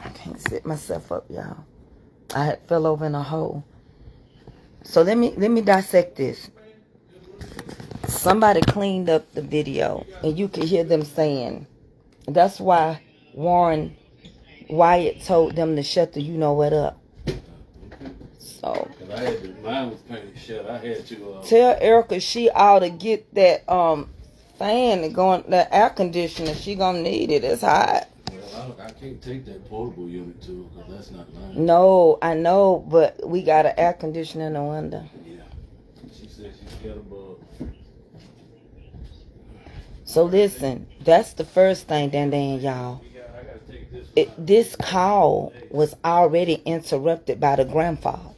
I can't sit myself up, y'all. I had fell over in a hole. So let me dissect this. Somebody cleaned up the video, and you could hear them saying, "That's why Wyatt told them to shut the you know what up." So
Mine was painted shut. I had to
tell Erica she ought to get that fan and going that air conditioner. She gonna need it. It's hot.
Well, I can't take that portable unit to her because that's not mine.
No, I know, but we got an air conditioner in the window.
Yeah. She said she's scared of bugs.
So listen, that's the first thing, Dan, y'all.
I gotta take this.
This call was already interrupted by the grandfather.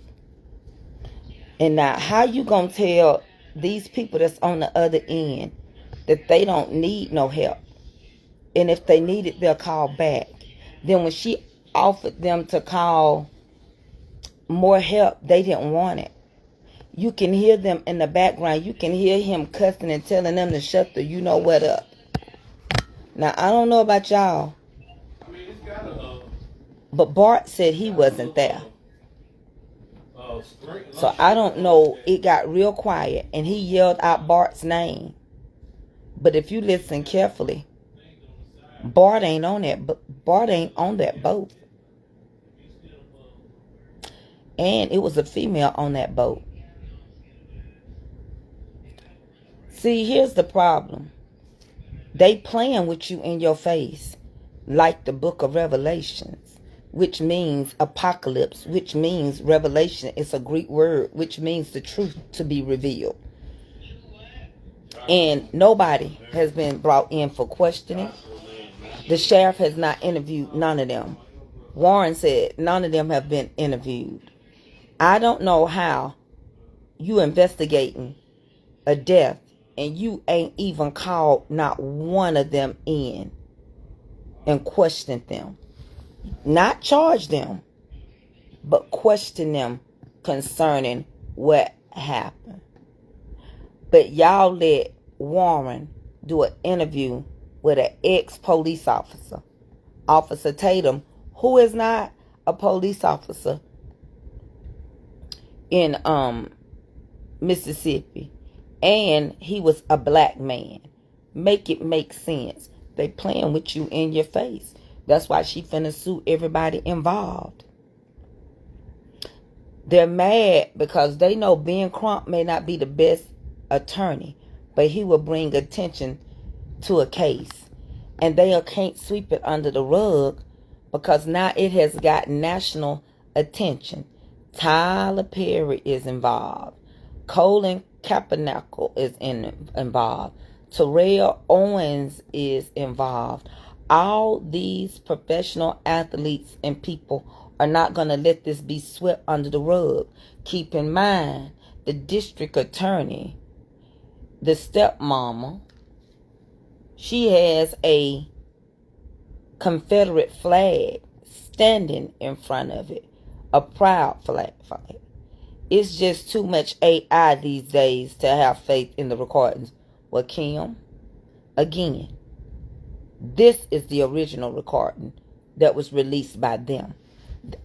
And now, how you gonna tell these people that's on the other end that they don't need no help? And if they need it, they'll call back. Then when she offered them to call more help, they didn't want it. You can hear them in the background. You can hear him cussing and telling them to shut the you know what up. Now, I don't know about y'all, but Bart said he wasn't there. So I don't know. It got real quiet and he yelled out Bart's name. But if you listen carefully, Bart ain't on that boat. And it was a female on that boat. See, here's the problem. They playing with you in your face like the book of Revelations, which means apocalypse, which means revelation. It's a Greek word, which means the truth to be revealed. And nobody has been brought in for questioning. The sheriff has not interviewed none of them. Warren said none of them have been interviewed. I don't know how you investigating a death and you ain't even called not one of them in and questioned them. Not charge them, but question them concerning what happened. But y'all let Warren do an interview with an ex-police officer, Officer Tatum, who is not a police officer in Mississippi, and he was a black man. Make it make sense. They playing with you in your face. That's why she finna sue everybody involved. They're mad because they know Ben Crump may not be the best attorney, but he will bring attention to a case. And they can't sweep it under the rug because now it has got national attention. Tyler Perry is involved. Colin Kaepernick is involved. Terrell Owens is involved. All these professional athletes and people are not going to let this be swept under the rug. Keep in mind, the district attorney, the stepmama, she has a Confederate flag standing in front of it, a proud flag. It's just too much AI these days to have faith in the recordings. Well, Kim, again, this is the original recording that was released by them.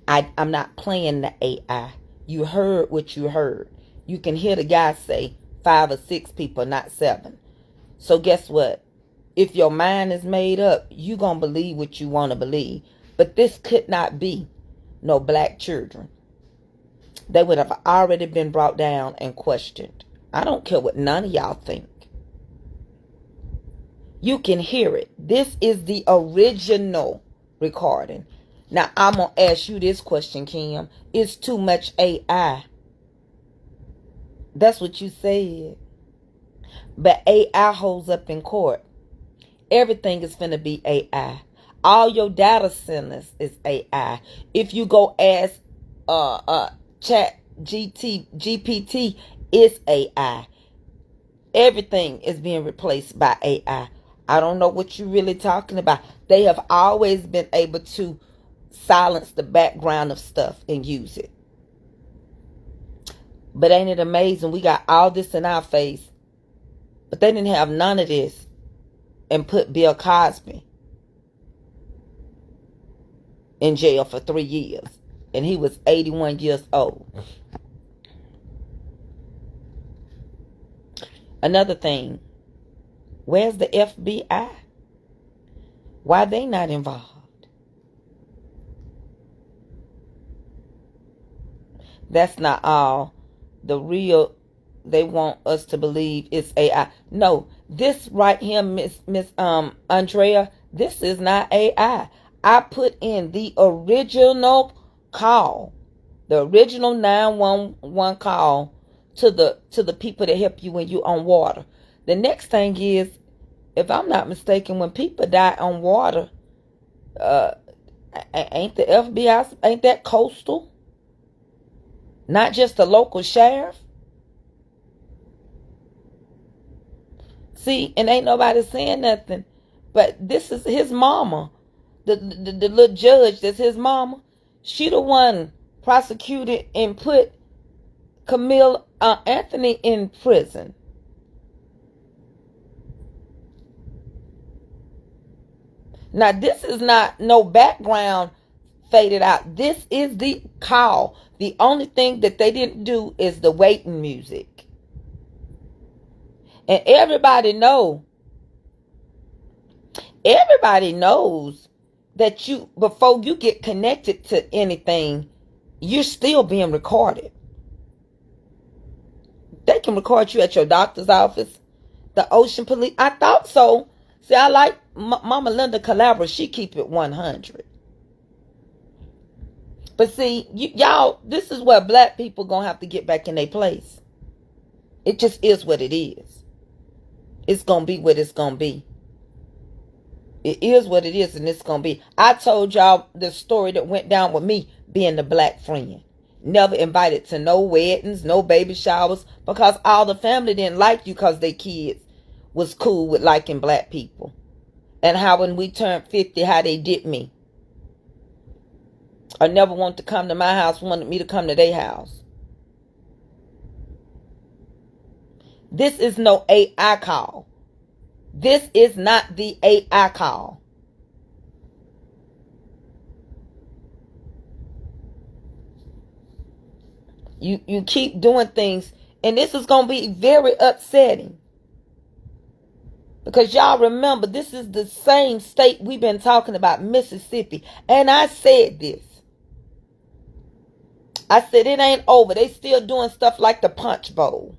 I'm not playing the AI. You heard what you heard. You can hear the guy say 5 or 6 people, not 7. So guess what? If your mind is made up, you're going to believe what you want to believe. But this could not be no black children. They would have already been brought down and questioned. I don't care what none of y'all think. You can hear it. This is the original recording. Now, I'm going to ask you this question, Kim. It's too much AI. That's what you said. But AI holds up in court. Everything is finna be AI. All your data centers is AI. If you go ask Chat GPT, it's AI. Everything is being replaced by AI. I don't know what you're really talking about. They have always been able to silence the background of stuff and use it. But ain't it amazing? We got all this in our face, but they didn't have none of this and put Bill Cosby in jail for 3 years. And he was 81 years old. Another thing, where's the FBI? Why they not involved? That's not all. The real, they want us to believe it's AI. No, this right here, Miss Andrea, this is not AI. I put in the original call, the original 911 call to the people that help you when you on water. The next thing is, if I'm not mistaken, when people die on water, ain't the FBI, ain't that coastal? Not just the local sheriff? See, and ain't nobody saying nothing. But this is his mama. The little judge that's his mama. She the one prosecuted and put Camille Anthony in prison. Now, this is not no background faded out. This is the call. The only thing that they didn't do is the waiting music. And everybody knows that you, before you get connected to anything, you're still being recorded. They can record you at your doctor's office, the ocean police. I thought so. See, I like Mama Linda Calabra. She keep it 100. But see, y'all, this is where black people gonna have to get back in their place. It just is what it is. It's gonna be what it's gonna be. It is what it is, and it's gonna be. I told y'all the story that went down with me being the black friend. Never invited to no weddings, no baby showers, because all the family didn't like you because their kids was cool with liking black people. And how when we turned 50, how they did me. I never wanted to come to my house, wanted me to come to their house. This is no AI call. This is not the AI call. You keep doing things, and this is going to be very upsetting. Because y'all remember, this is the same state we've been talking about, Mississippi. And I said this. I said it ain't over. They still doing stuff like the Punch Bowl.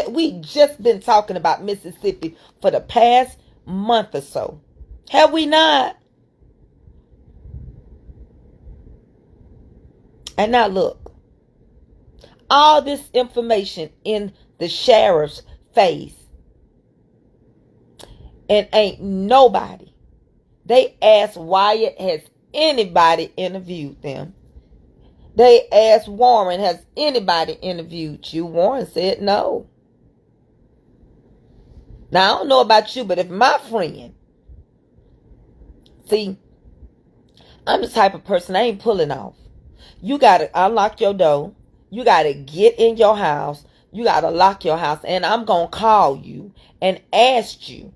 We just been talking about Mississippi for the past month or so. Have we not? And now look. All this information in the sheriff's face. And ain't nobody. They asked Wyatt, has anybody interviewed them? They asked Warren, has anybody interviewed you? Warren said no. Now, I don't know about you, but if my friend, see, I'm the type of person I ain't pulling off. You got to unlock your door. You got to get in your house. You got to lock your house. And I'm going to call you and ask you,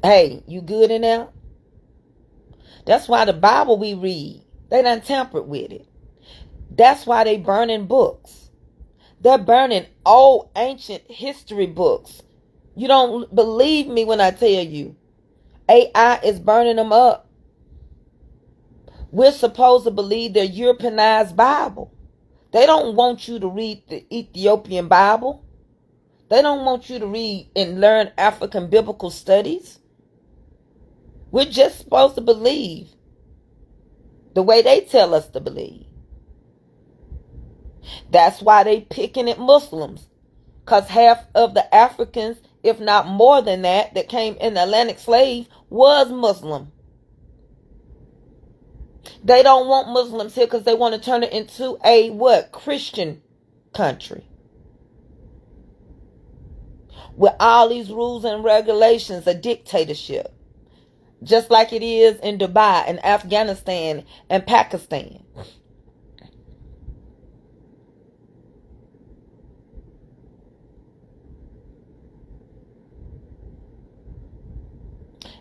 hey, you good in there? That's why the Bible we read, they done tampered with it. That's why they burning books. They're burning old ancient history books. You don't believe me when I tell you. AI is burning them up. We're supposed to believe the Europeanized Bible. They don't want you to read the Ethiopian Bible. They don't want you to read and learn African biblical studies. We're just supposed to believe the way they tell us to believe. That's why they picking at Muslims. Because half of the Africans, if not more than that, that came in the Atlantic slave was Muslim. They don't want Muslims here because they want to turn it into a what? Christian country. With all these rules and regulations, a dictatorship. Just like it is in Dubai and Afghanistan and Pakistan.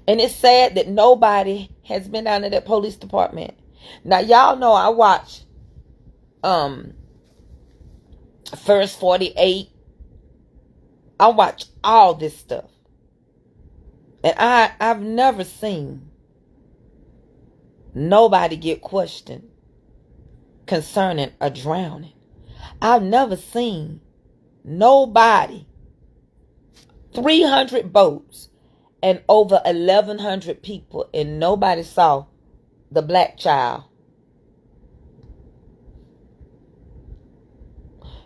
And it's sad that nobody has been down to that police department. Now, y'all know I watch First 48. I watch all this stuff. And I've never seen nobody get questioned concerning a drowning. I've never seen nobody. 300 boats and over 1,100 people, and nobody saw the black child.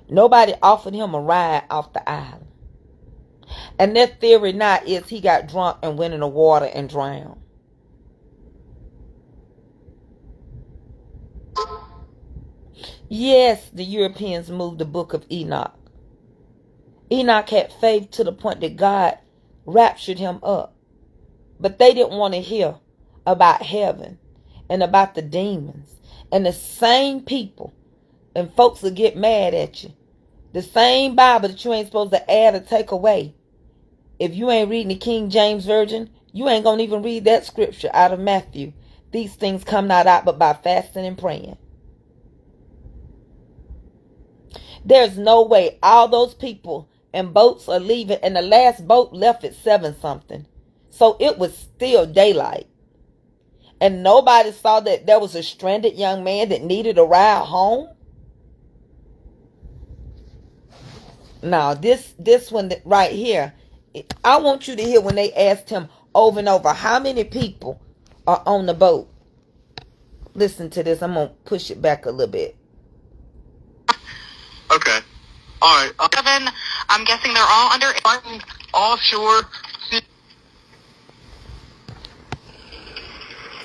Nobody offered him a ride off the island. And their theory now is he got drunk and went in the water and drowned. Yes, the Europeans moved the book of Enoch. Enoch had faith to the point that God raptured him up. But they didn't want to hear about heaven and about the demons. And the same people, and folks will get mad at you. The same Bible that you ain't supposed to add or take away. If you ain't reading the King James Version, you ain't going to even read that scripture out of Matthew. These things come not out but by fasting and praying. There's no way all those people and boats are leaving, and the last boat left at 7-something. So it was still daylight. And nobody saw that there was a stranded young man that needed a ride home. Now, this one right here, I want you to hear when they asked him over and over, how many people are on the boat? Listen to this. I'm going to push it back a little bit.
Okay. All right.
7, I'm guessing they're all under
Offshore.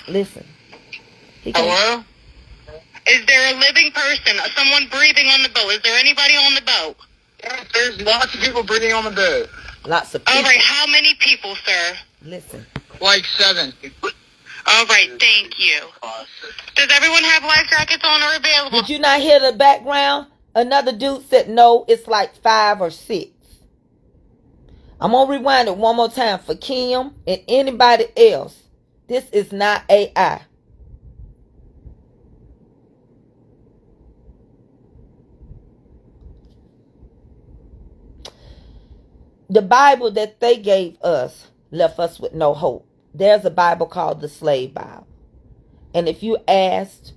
Listen.
Hello?
Is there a living person, someone breathing on the boat? Is there anybody on the boat?
There's lots of people breathing on the boat.
Lots of people.
All right, how many people, sir?
Listen.
Like 7.
All right, thank you. Does everyone have life jackets on or available?
Did you not hear the background? Another dude said, no, it's like 5 or 6. I'm going to rewind it one more time for Kim and anybody else. This is not AI. The Bible that they gave us left us with no hope. There's a Bible called the Slave Bible. And if you asked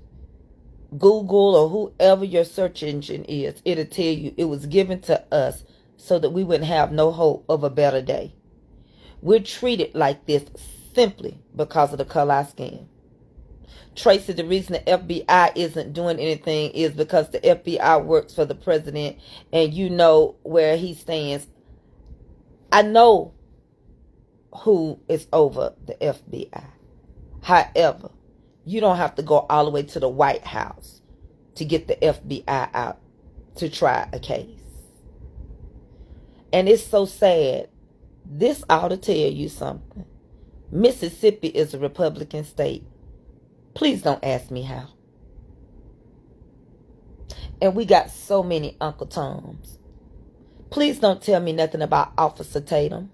Google or whoever your search engine is, it'll tell you it was given to us so that we wouldn't have no hope of a better day. We're treated like this simply because of the color of our skin. Tracey, the reason the FBI isn't doing anything is because the FBI works for the president and you know where he stands. I know who is over the FBI. However, you don't have to go all the way to the White House to get the FBI out to try a case. And it's so sad. This ought to tell you something. Mississippi is a Republican state. Please don't ask me how. And we got so many Uncle Toms. Please don't tell me nothing about Officer Tatum.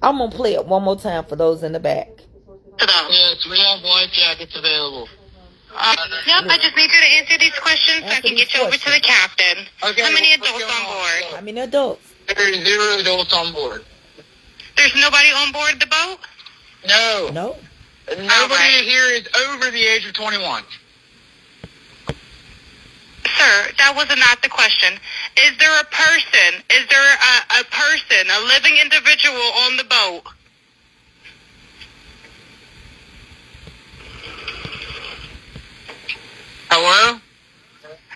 I'm going to play it one more time for those in the back.
Yes, we have life jackets available.
Yep, I just need you to answer these questions so I can get you over to the captain.
Okay,
How many
what's
adults
going
on board?
How many adults?
There's 0 adults on board.
There's nobody on board the boat?
No.
No.
Nobody here is over the age of 21.
Sir, that was not the question. Is there a person, a living individual on the boat?
Hello?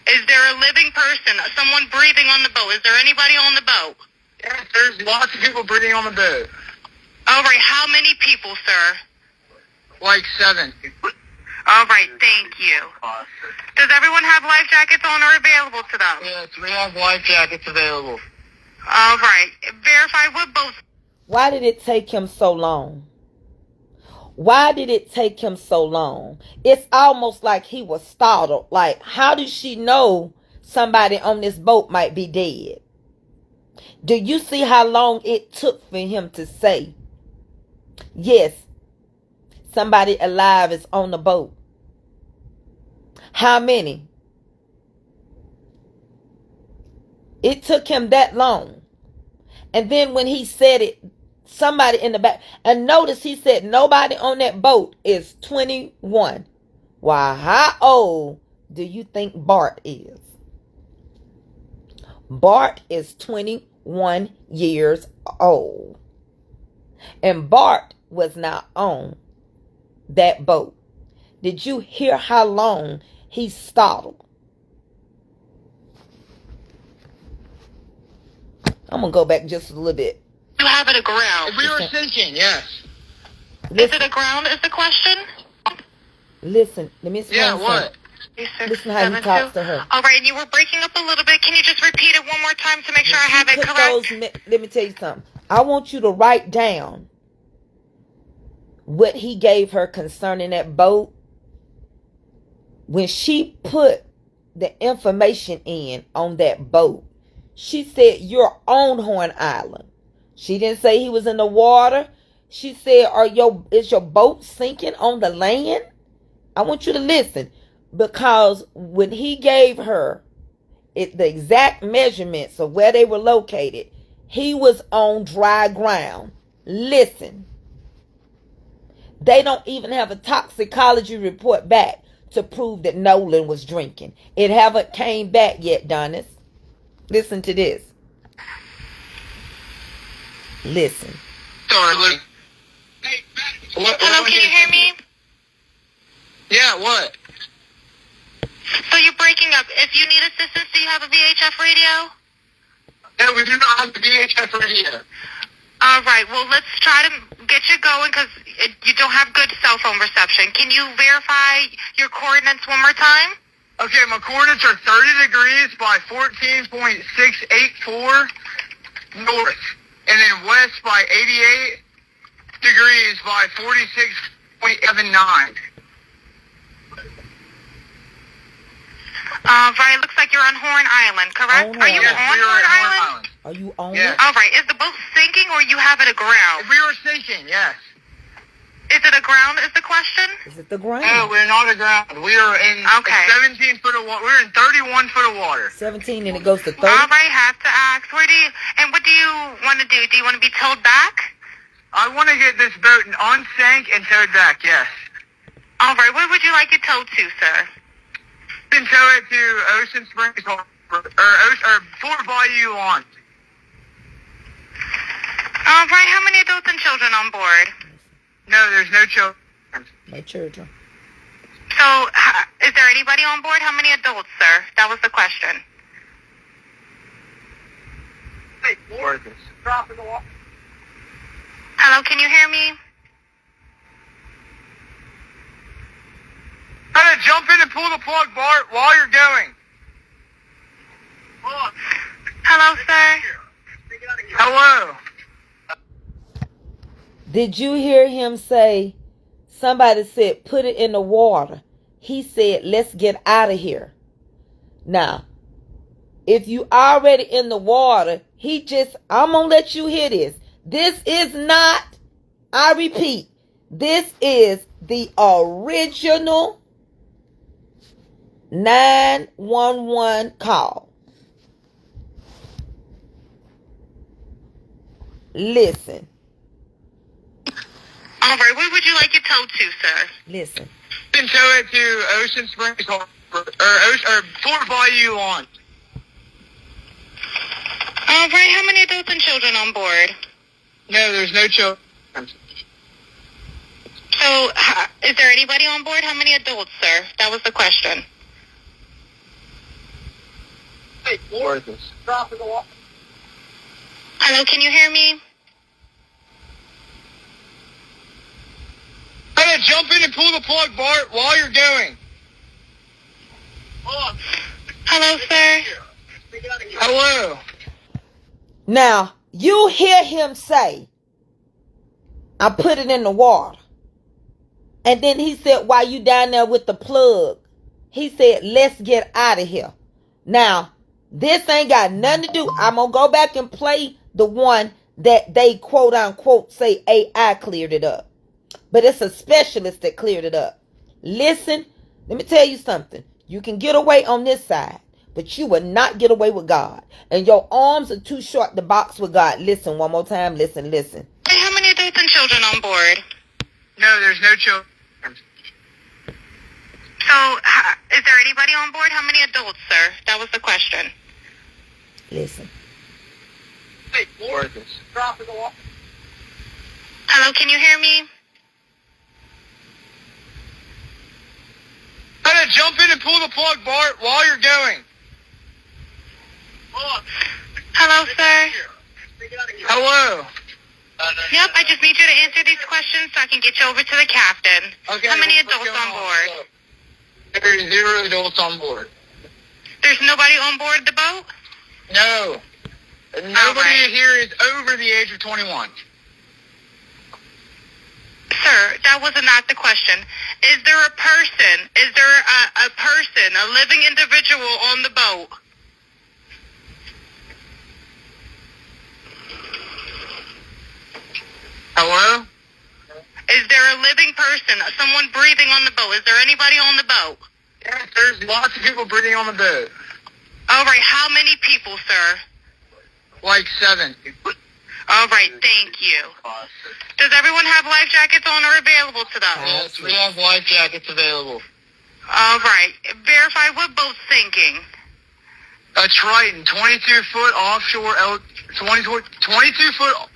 Is there a living person, someone breathing on the boat? Is there anybody on the boat?
Yes, there's lots of people breathing on the boat.
All right, how many people, sir?
Like 7.
All right, thank you. Does everyone have life jackets on or available to them?
Yes, we have life jackets available.
All right, verify what boat.
Why did it take him so long? Why did it take him so long? It's almost like he was startled. Like, how did she know somebody on this boat might be dead? Do you see how long it took for him to say, yes, somebody alive is on the boat? How many? It took him that long. And then when he said it, somebody in the back, and notice he said nobody on that boat is 21. Why, how old do you think Bart is? Bart is 21 years old. And Bart was not on that boat. Did you hear how long he startled? I'm going to go back just a little bit.
You have it aground.
If we were sinking, yes.
Is it aground is the question?
Listen, let me explain
Yeah, what?
something. Listen how he talks to her.
All right, and you were breaking up a little bit. Can you just repeat it one more time to make sure I have it correct?
Let me tell you something. I want you to write down what he gave her concerning that boat. When she put the information in on that boat, she said, you're on Horn Island. She didn't say he was in the water. She said, is your boat sinking on the land? I want you to listen, because when he gave her the exact measurements of where they were located, he was on dry ground. Listen. They don't even have a toxicology report back to prove that Nolan was drinking. It haven't came back yet, Donis. Listen to this. Listen.
Sorry,
Hello, can you hear me?
Yeah, what?
So you're breaking up. If you need assistance, do you have a VHF radio?
No, we do not have the VHF radio.
All right, well, let's try to get you going because you don't have good cell phone reception. Can you verify your coordinates one more time?
Okay, my coordinates are 30 degrees by 14.684 north, and then west by 88 degrees by 46.79.
Right, it looks like you're on Horn Island, correct? Are you on Horn Island?
Are you on
Yes.
it?
All right, is the boat sinking or you have it aground?
If we were sinking, yes.
Is it aground is the question?
Is it the ground?
No, we're not aground. We are in 17 foot of water. We're in 31 foot of water.
17 and it goes to 30?
All right, have to ask. And what do you want to do? Do you want to be towed back?
I want to get this boat unsank and towed back, yes.
All right, where would you like it towed to, sir?
You can tow it to Ocean Springs or Fort Bayou Lawn.
All right, how many adults and children on board?
No, there's no children.
No children.
So, is there anybody on board? How many adults, sir? That was the question.
Hey, Lord, drop in the water.
Hello, can you hear me?
Try to jump in and pull the plug, Bart, while you're going.
Hello, sir.
Hello.
Did you hear him say, somebody said, put it in the water? He said, let's get out of here. Now, if you already in the water, I'm going to let you hear this. This is not, I repeat, this is the original 911 call. Listen.
All right, where would you like it towed to, sir?
Listen.
You can tow it to Ocean Springs or Fort Bayou Lawn.
All right, how many adults and children on board?
No, there's no children.
So, is there anybody on board? How many adults, sir? That was the question.
Hey, Worthless. Drop in the water.
Hello, can you hear me?
Try to jump in and pull the plug, Bart, while you're going.
Hello, sir.
Hello.
Now, you hear him say, I put it in the water. And then he said, while you down there with the plug, he said, let's get out of here. Now, this ain't got nothing to do. I'm going to go back and play the one that they quote unquote say AI cleared it up. But it's a specialist that cleared it up. Listen, let me tell you something. You can get away on this side, but you will not get away with God. And your arms are too short to box with God. Listen one more time. Listen.
Hey, how many adults and children on board?
No, there's no children.
So, is there anybody on board? How many adults, sir? That was the question.
Listen.
Hey, Worthless. Drop in the water.
Hello, can you hear me?
Try to jump in and pull the plug, Bart, while you're going.
Hello, sir.
Hello.
Yep, I just need you to answer these questions so I can get you over to the captain.
Okay,
How many
what's
adults
going
on board?
There's 0 adults on board.
There's nobody on board the boat?
No. Nobody
right.
here is over the age of 21.
Sir, that was not the question. Is there a person? Is there a person, a living individual on the boat?
Hello?
Is there a living person, someone breathing on the boat? Is there anybody on the boat?
Yes, there's lots of people breathing on the boat.
All right, how many people, sir?
Like 7.
All right, thank you. Does everyone have life jackets on or available to them?
Yes, we have life jackets available.
All right, verify what boat's sinking.
A Triton, 22-foot offshore, 22-foot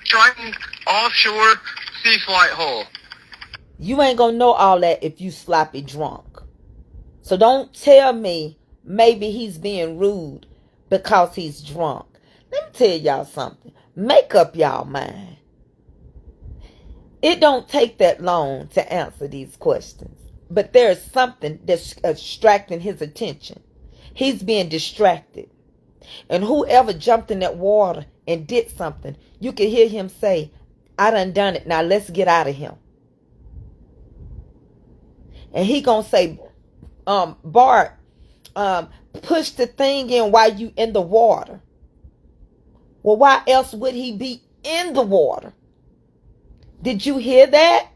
Triton offshore sea flight hull.
You ain't gonna know all that if you sloppy drunk. So don't tell me maybe he's being rude because he's drunk. Let me tell y'all something. Make up y'all mind. It don't take that long to answer these questions. But there's something that's distracting his attention. He's being distracted. And whoever jumped in that water and did something, you can hear him say, I done it. Now let's get out of here. And he gonna say, Bart, push the thing in while you in the water. Well, why else would he be in the water? Did you hear that?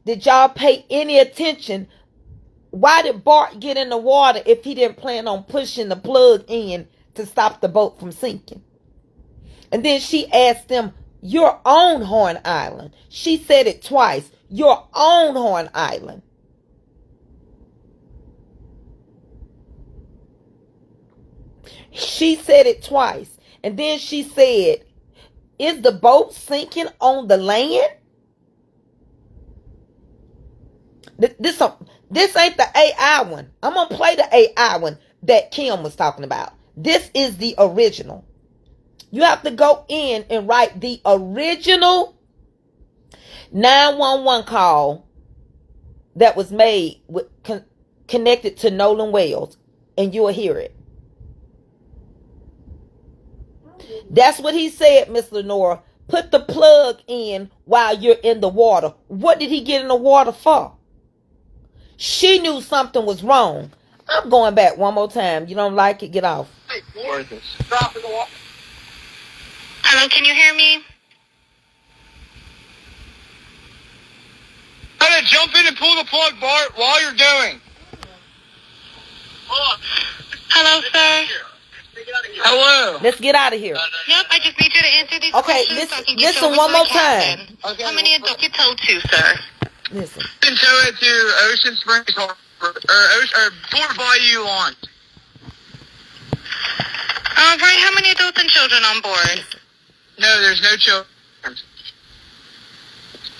Did y'all pay any attention? Why did Bart get in the water if he didn't plan on pushing the plug in to stop the boat from sinking? And then she asked them, your own Horn Island. She said it twice. Your own Horn Island. She said it twice. And then she said, is the boat sinking on the land? This ain't the AI one. I'm going to play the AI one that Kim was talking about. This is the original. You have to go in and write the original 911 call that was made with connected to Nolan Wells, and you'll hear it. That's what he said, Miss Lenora. Put the plug in while you're in the water. What did he get in the water for? She knew something was wrong. I'm going back one more time. You don't like it? Get off.
Hello, can you hear me?
Gotta jump in and pull the plug, Bart, while you're going.
Hello, sir.
Hello.
Let's get out of here.
Yep, I just need you to answer these
Okay,
questions so I can get
listen
you over
one
to
more
the captain.
time.
Okay.
How many adults you told to, sir?
Listen.
And tow it to Ocean Springs Harbor, or Fort Bayou Launch.
All right, how many adults and children on board?
No, there's no children.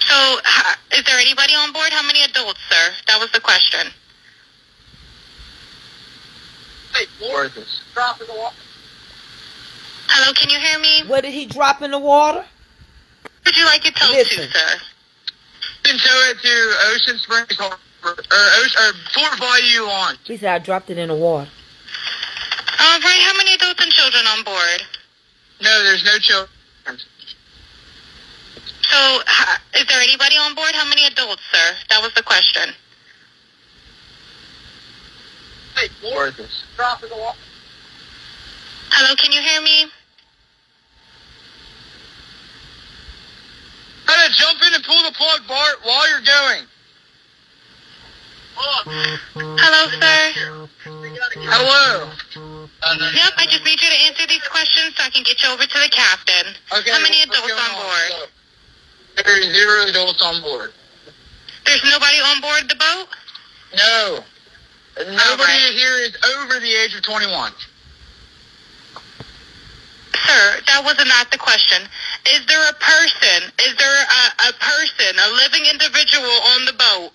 So, is there anybody on board? How many adults, sir? That was the question. Hello, can you hear me?
What did he drop in the water?
Would you like it told
Listen.
to, sir?
And tow it to Ocean Springs Harbor, or Fort Bayou Launch.
He said, I dropped it in the water.
All right, how many adults and children on board?
No, there's no children.
So, is there anybody on board? How many adults, sir? That was the question. Hello, can you hear me?
Gotta jump in and pull the plug, Bart, while you're going.
Hello, sir.
Hello.
Yep, I just need you to answer these questions so I can get you over to the captain.
Okay,
How many
what's
adults
going
on board?
There's 0 adults on board.
There's nobody on board the boat?
No. Nobody
Alright.
here is over the age of 21.
Sir, that was not the question. Is there a person? Is there a person, a living individual on the boat?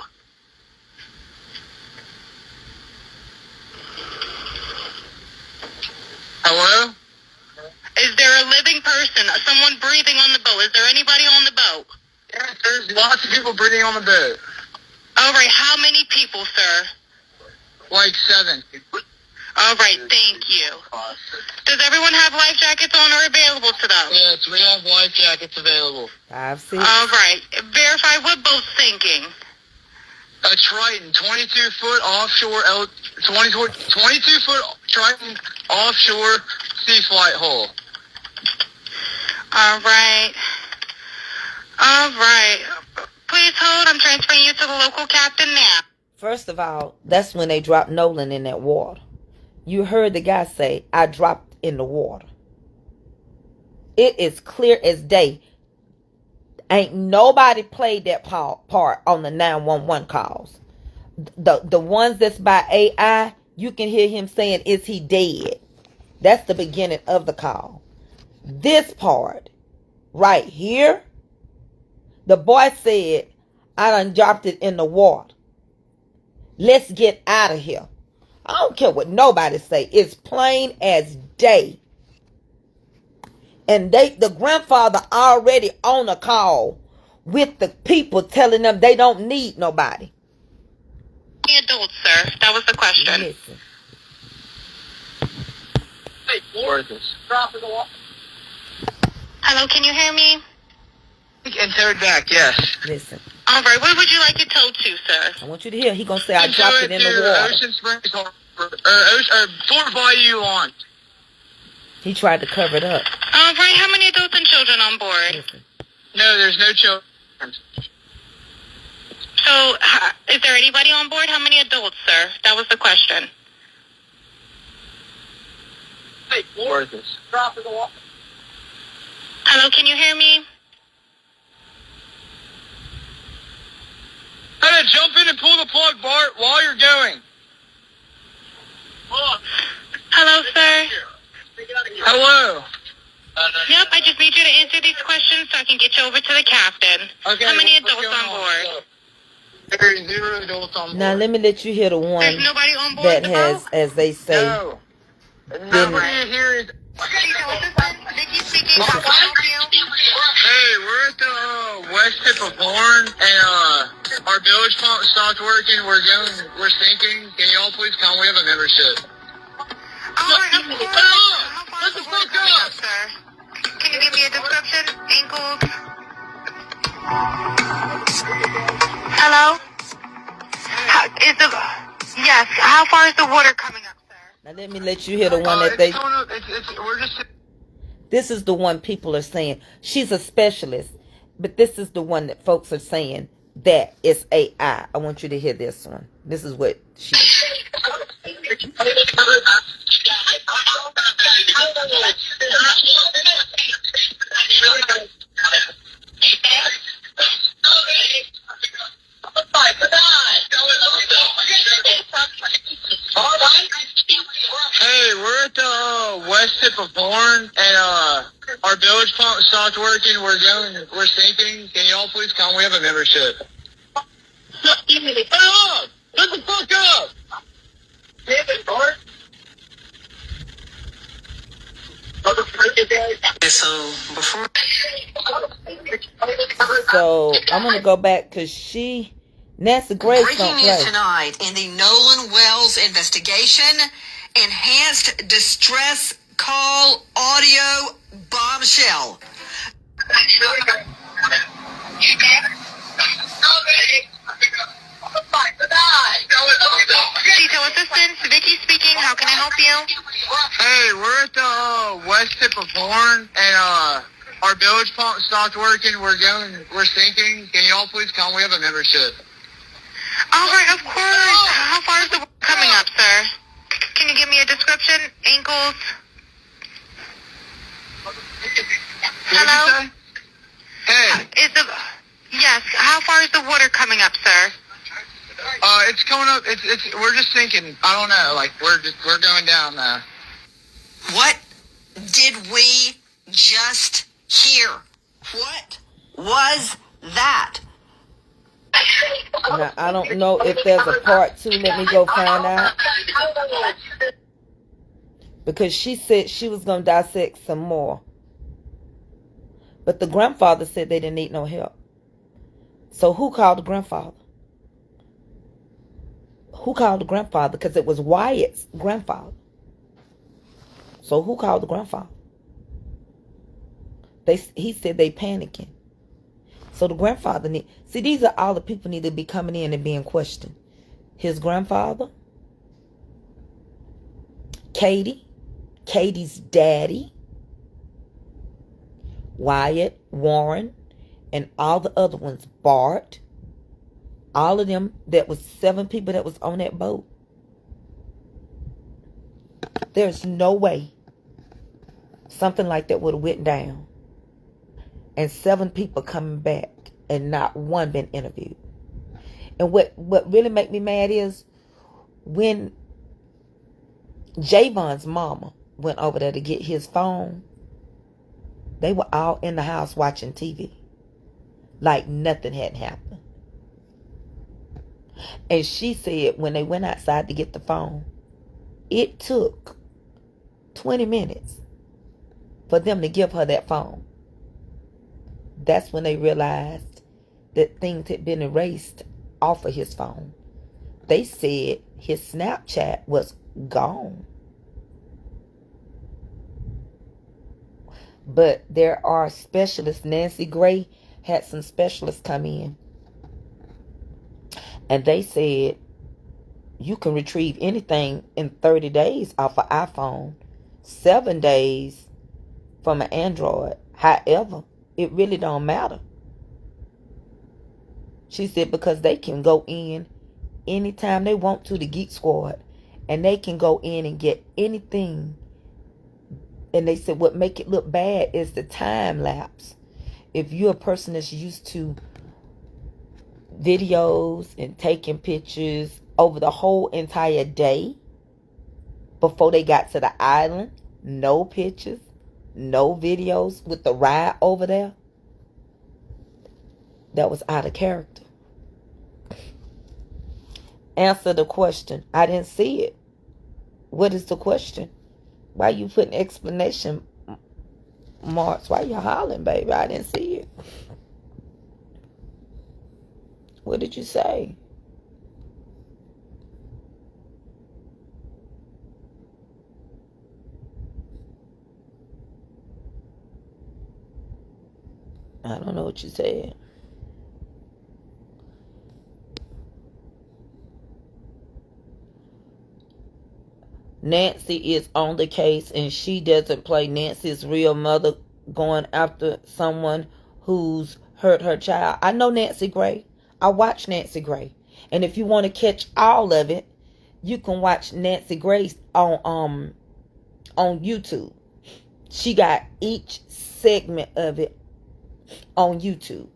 Hello?
Is there a living person, someone breathing on the boat? Is there anybody on the boat?
Yes, there's lots of people breathing on the boat.
All right, how many people, sir?
Like 7.
All right, thank you. Does everyone have life jackets on or available to them?
Yes, we have life jackets available.
5, 6.
All right, verify what boat's sinking.
A Triton, 22-foot offshore, 22-foot Triton offshore sea flight hull.
All right. All right. Please hold. I'm transferring you to the local captain now.
First of all, that's when they dropped Nolan in that water. You heard the guy say, I dropped in the water. It is clear as day. Ain't nobody played that part on the 911 calls. The ones that's by AI, you can hear him saying, is he dead? That's the beginning of the call. This part, right here, the boy said, I done dropped it in the water. Let's get out of here. I don't care what nobody say. It's plain as day. And the grandfather already on a call with the people telling them they don't need nobody.
The adults, sir. That was the question.
Listen.
Hello, can you hear me?
And towed back, yes.
Listen.
All right, where would you like it towed to, sir?
I want you to hear. He gonna say I
And
dropped
tow
it in the water.
Ocean Springs Harbor, or Fort Bayou Launch.
He tried to cover it up.
All right, how many adults and children on board?
Listen.
No, there's no children.
So, is there anybody on board? How many adults, sir? That was the question. Hello, can you hear me?
Gotta jump in and pull the plug, Bart, while you're going.
Hello, sir.
Hello.
Yep, I just need you to answer these questions so I can get you over to the captain.
Okay,
How many
what's
adults
going
on board?
There's 0 adults on board.
Now let me let you hear the one
There's nobody on board
that
the
has,
boat?
as they say,
No. Nobody here is...
Vicky speaking. How can I help you?
Hey, we're at the West tip of Horn, and our village pump stopped working. We're sinking. Can y'all please come? We have a membership.
All right, of course. How far is the water coming up, sir? Can you give me a description? Ankles? Hello? Yes, how far is the water coming up, sir?
Now let me let you hear the one that
We're just...
This is the one people are saying. She's a specialist. But this is the one that folks are saying that it's AI. I want you to hear this one. This is what she...
Hey, we're at the west tip of Horn, and our village pump stopped working. We're sinking. Can y'all please come? We have a membership. Hey, up! Shut the fuck up!
So I'm gonna go back because Nancy Grace
Breaking
don't
news
play.
tonight in the Nolan Wells investigation. Enhanced distress call audio bombshell.
Detail assistance, Vicky speaking. How can I help you?
Hey, we're at the west tip of Horn, and our village pump stopped working. We're sinking. Can y'all please come? We have a membership.
All right, of course. How far is the water coming up, sir? Can you give me a description? Ankles? Hello?
Hey,
Yes, how far is the water coming up, sir?
it's coming up. We're just sinking. I don't know. Like we're going down now.
What did we just hear? What was that?
Now, I don't know if there's a part 2. Let me go find out. Because she said she was going to dissect some more. But the grandfather said they didn't need no help. So who called the grandfather? Who called the grandfather? Because it was Wyatt's grandfather. So who called the grandfather? He said they panicking. So the grandfather see, these are all the people need to be coming in and being questioned. His grandfather, Katie's daddy, Wyatt, Warren, and all the other ones, Bart, all of them. That was 7 people that was on that boat. There's no way something like that would have went down. And 7 people coming back and not one been interviewed. And what really make me mad is when Javon's mama went over there to get his phone, they were all in the house watching TV. Like nothing had happened. And she said when they went outside to get the phone, it took 20 minutes for them to give her that phone. That's when they realized that things had been erased off of his phone. They said his Snapchat was gone. But there are specialists. Nancy Gray had some specialists come in. And they said you can retrieve anything in 30 days off an iPhone. 7 days from an Android. However, it really don't matter. She said because they can go in anytime they want to, the Geek Squad, and they can go in and get anything. And they said what make it look bad is the time lapse. If you're a person that's used to videos and taking pictures over the whole entire day before they got to the island, no pictures, no videos with the ride over there, that was out of character. Answer the question. I didn't see it. What is the question? Why you putting explanation marks? Why you hollering, baby? I didn't see it. What did you say? I don't know what you said. Nancy is on the case, and she doesn't play Nancy's real mother going after someone who's hurt her child. I know Nancy Gray. I watch Nancy Gray. And if you want to catch all of it, you can watch Nancy Gray on YouTube. She got each segment of it on YouTube.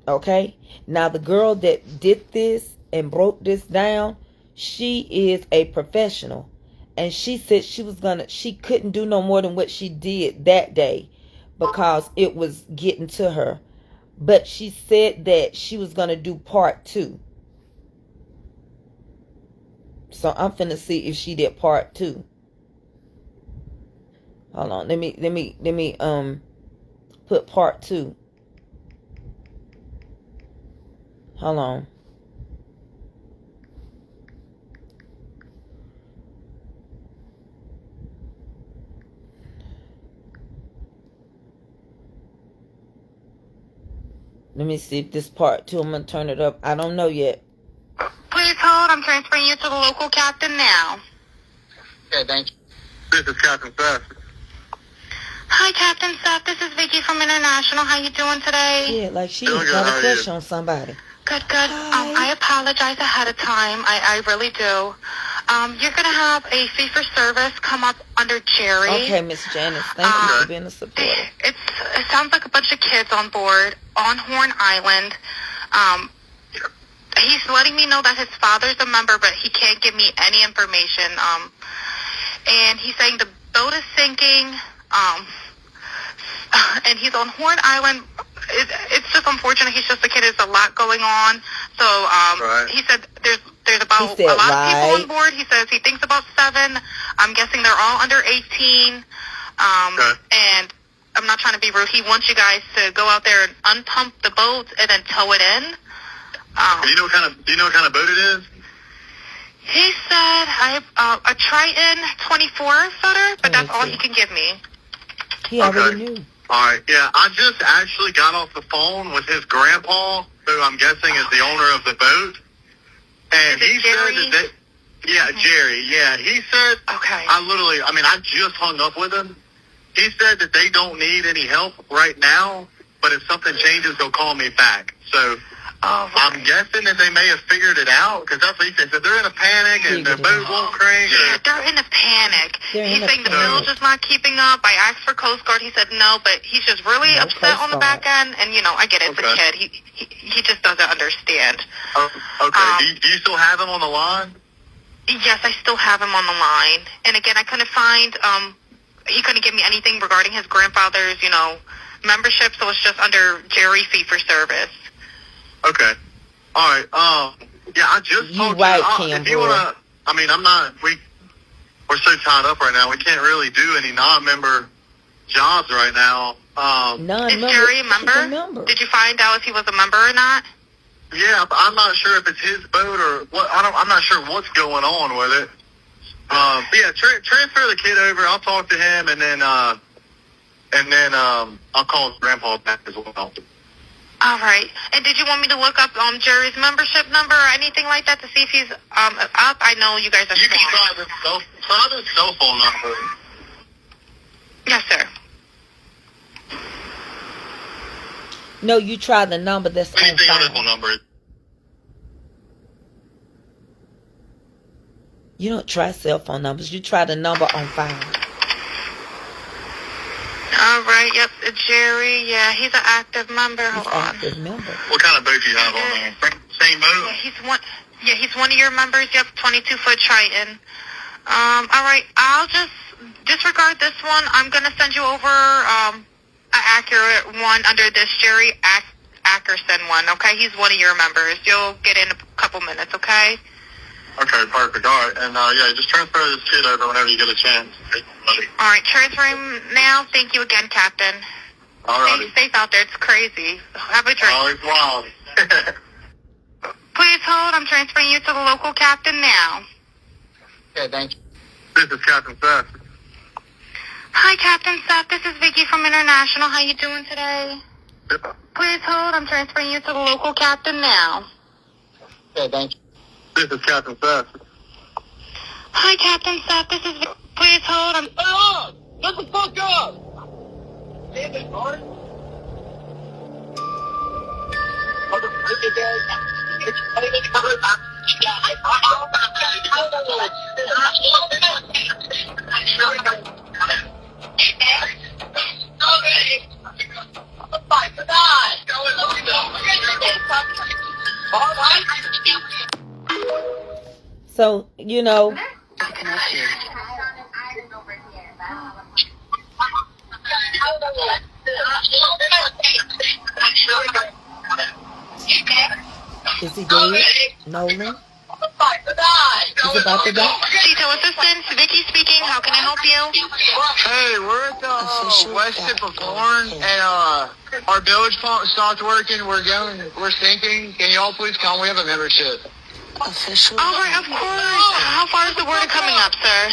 Okay? Now the girl that did this and broke this down, she is a professional. And she said she couldn't do no more than what she did that day because it was getting to her. But she said that she was gonna do part 2. So I'm finna see if she did part 2. Hold on, let me put part 2. Hold on. Let me see if this part 2, I'm gonna turn it up. I don't know yet.
Please hold. I'm transferring you to the local captain now.
Yeah, thank you. This is Captain Seth.
Hi, Captain Seth. This is Vicky from International. How you doing today?
Yeah, like she
Doing good.
got
How
a
are
crush
you?
on somebody.
Good, good.
Hi.
I apologize ahead of time. I really do. You're going to have a fee-for-service come up under Jerry.
Okay, Miss Janice, thank you for being a supporter.
It sounds like a bunch of kids on board on Horn Island. He's letting me know that his father's a member, but he can't give me any information. And he's saying the boat is sinking. And he's on Horn Island. It's just unfortunate. He's just a kid. There's a lot going on. So
Right.
he said there's about
He said,
a lot of people
right.
on board. He says he thinks about 7. I'm guessing they're all under 18.
Okay.
And I'm not trying to be rude. He wants you guys to go out there and unpump the boat and then tow it in.
Do you know what kind of boat it is?
He said I have a Triton 24 footer, but that's all he can give me.
He already
Okay.
knew.
All right. Yeah, I just actually got off the phone with his grandpa, who I'm guessing is the owner of the boat, and
Is it
he
Jerry?
said that Jerry. Yeah, he said.
Okay.
I just hung up with him. He said that they don't need any help right now, but if something changes, they'll call me back. So I'm guessing that they may have figured it out, because that's what he said. So they're in a panic and their boat won't crank.
Yeah, they're in a panic.
They're in
He's
a
saying the
panic.
bill's just not keeping up. I asked for Coast Guard. He said no, but he's just really
No
upset
Coast
on the
Guard.
back end. And, I get it. It's a
Okay.
kid. He just doesn't understand.
Oh, okay. Do you still have him on the line?
Yes, I still have him on the line. And again, I couldn't find, he couldn't give me anything regarding his grandfather's, membership, so it's just under Jerry Fee for Service.
Okay. All right. Yeah, I just
You
talked
right,
to
Cam,
if you
boy.
want to, I'm not, we're so tied up right now. We can't really do any non-member jobs right now.
Is Jerry a member? Did you find out if he was a member or not?
Yeah, but I'm not sure if it's his boat or what. I'm not sure what's going on with it. Yeah, transfer the kid over. I'll talk to him, and then I'll call his grandpa back as well.
All right. And did you want me to look up Jerry's membership number or anything like that to see if he's up? I know you guys are
You can
smart.
try the cell phone number.
Yes, sir.
No, you try the number that's on
Anything on this
file.
phone number?
You don't try cell phone numbers. You try the number on file.
All right. Yep. Jerry. Yeah, he's an active member.
He's
Hold on.
active member.
What kind of boat do you have on there? Same boat?
Yeah, he's one of your members. Yep, 22-foot Triton. All right, I'll just disregard this one. I'm gonna send you over an accurate one under this Jerry Ackerson one. Okay, he's one of your members. You'll get in a couple minutes. Okay.
Okay, perfect. All right, and yeah, just transfer this kid over whenever you get a chance.
All right, transferring now. Thank you again, Captain.
All right.
Stay safe out there. It's crazy. Have a drink.
Oh, it's wild.
Please hold. I'm transferring you to the local captain now.
Okay, thank you. This is Captain Seth.
Hi, Captain Seth. This is Vicky from International. How you doing today? Please hold. I'm transferring you to the local captain now.
Okay, thank you. This is Captain Seth.
Hi, Captain Seth. This is Vicky. Please hold.
Shut the fuck up! Damn it, Mark.
So, you know, is he dead? Nolan? He's about to die?
Detail assistance, Vicky speaking. How can I help you?
Hey, we're at the west tip of Horn, and our bilge pump stopped working. We're sinking. Can y'all please come? We have a membership.
Official.
All right, of course. How far is the water coming up, sir?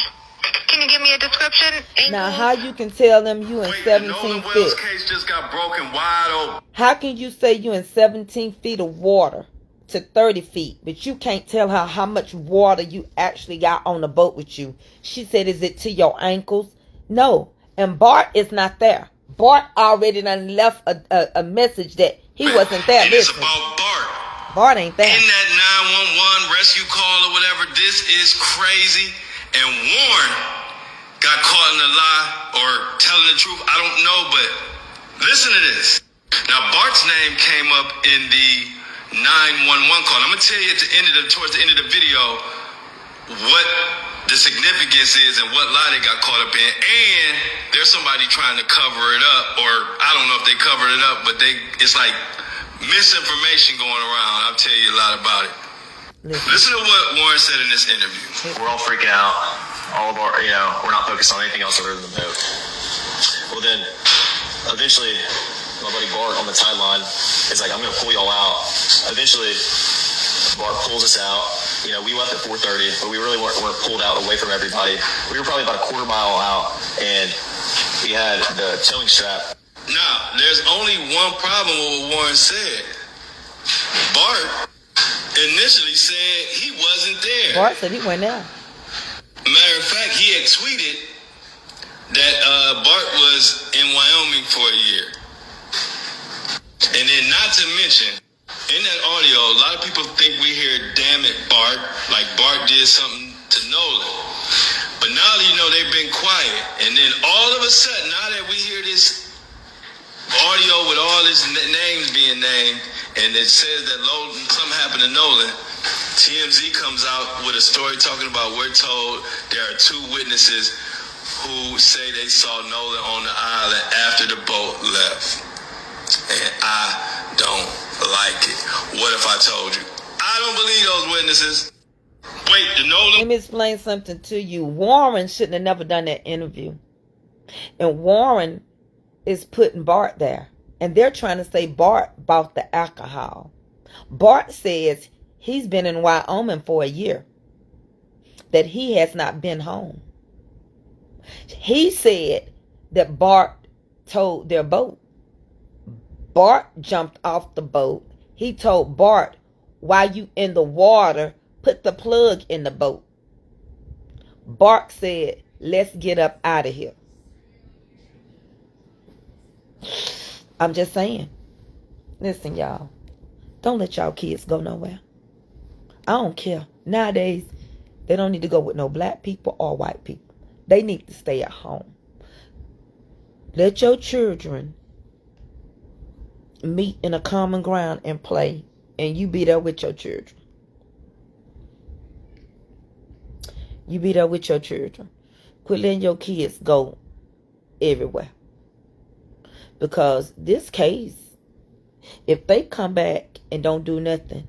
Can you give me a description?
Now, how you can tell them you in 17 feet?
Case just got broken wide open.
How can you say you in 17 feet of water to 30 feet, but you can't tell her how much water you actually got on the boat with you? She said, is it to your ankles? No. And Bart is not there. Bart already done left a message that he wasn't there.
And it's
Listen,
about Bart.
Bart ain't there.
In that 911 rescue call or whatever, this is crazy. And Warren got caught in a lie or telling the truth. I don't know, but listen to this. Now, Bart's name came up in the 911 call. I'm going to tell you towards the end of the video what the significance is and what lie they got caught up in. And there's somebody trying to cover it up, or I don't know if they covered it up, but it's like misinformation going around. I'll tell you a lot about it. Listen to what Warren said in this interview.
We're all freaking out. All of our, we're not focused on anything else other than the boat. Well, then, eventually, my buddy Bart on the sideline is like, I'm going to pull y'all out. Eventually, Bart pulls us out. We left at 4:30, but we really weren't pulled out away from everybody. We were probably about a quarter mile out, and we had the towing strap.
Now, there's only one problem with what Warren said. Bart initially said he wasn't there.
Bart said he went there.
Matter of fact, he had tweeted that Bart was in Wyoming for a year. And then not to mention, in that audio, a lot of people think we hear, damn it, Bart, like Bart did something to Nolan. But now, they've been quiet. And then all of a sudden, now that we hear this audio with all his names being named, and it says that something happened to Nolan, TMZ comes out with a story talking about, we're told there are 2 witnesses who say they saw Nolan on the island after the boat left. And I don't like it. What if I told you? I don't believe those witnesses. Wait, the Nolan...
Let me explain something to you. Warren shouldn't have never done that interview. And Warren is putting Bart there. And they're trying to say Bart bought the alcohol. Bart says he's been in Wyoming for a year, that he has not been home. He said that Bart towed their boat. Bart jumped off the boat. He told Bart, while you in the water, put the plug in the boat. Bart said, let's get up out of here. I'm just saying. Listen, y'all. Don't let y'all kids go nowhere. I don't care. Nowadays, they don't need to go with no black people or white people. They need to stay at home. Let your children meet in a common ground and play, and you be there with your children. You be there with your children. Quit letting your kids go everywhere. Because this case, if they come back and don't do nothing,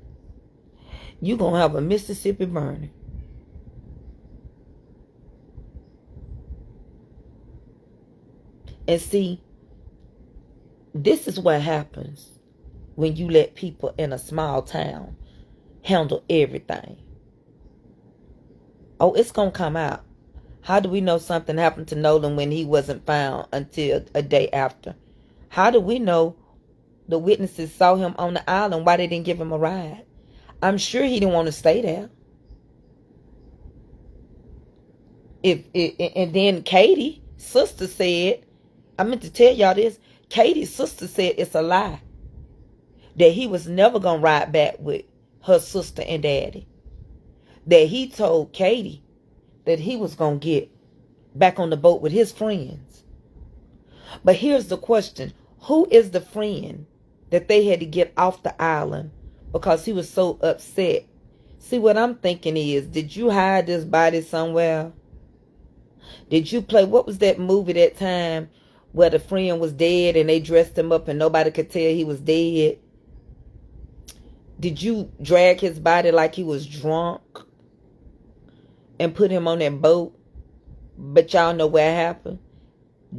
you're going to have a Mississippi burning. And see, this is what happens when you let people in a small town handle everything. Oh, it's going to come out. How do we know something happened to Nolan when he wasn't found until a day after? How do we know the witnesses saw him on the island? Why they didn't give him a ride? I'm sure he didn't want to stay there. And then Katie's sister said, I meant to tell y'all this. Katie's sister said it's a lie. That he was never going to ride back with her sister and daddy. That he told Katie that he was going to get back on the boat with his friends. But here's the question. Who is the friend that they had to get off the island because he was so upset? See, what I'm thinking is, did you hide this body somewhere? Did you play, what was that movie that time where the friend was dead and they dressed him up and nobody could tell he was dead? Did you drag his body like he was drunk and put him on that boat? But y'all know what happened.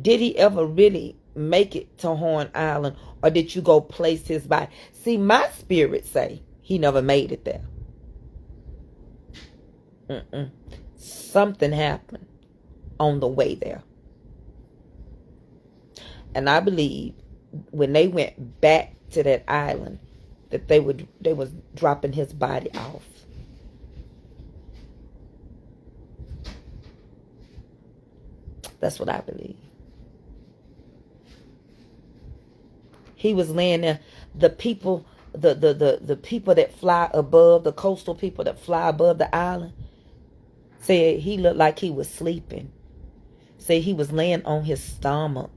Did he ever really make it to Horn Island, or did you go place his body? See, my spirit say he never made it there. Something happened on the way there. And I believe when they went back to that island, that they was dropping his body off. That's what I believe. He was laying there. The people, the people that fly above, the coastal people that fly above the island, said he looked like he was sleeping. Said he was laying on his stomach.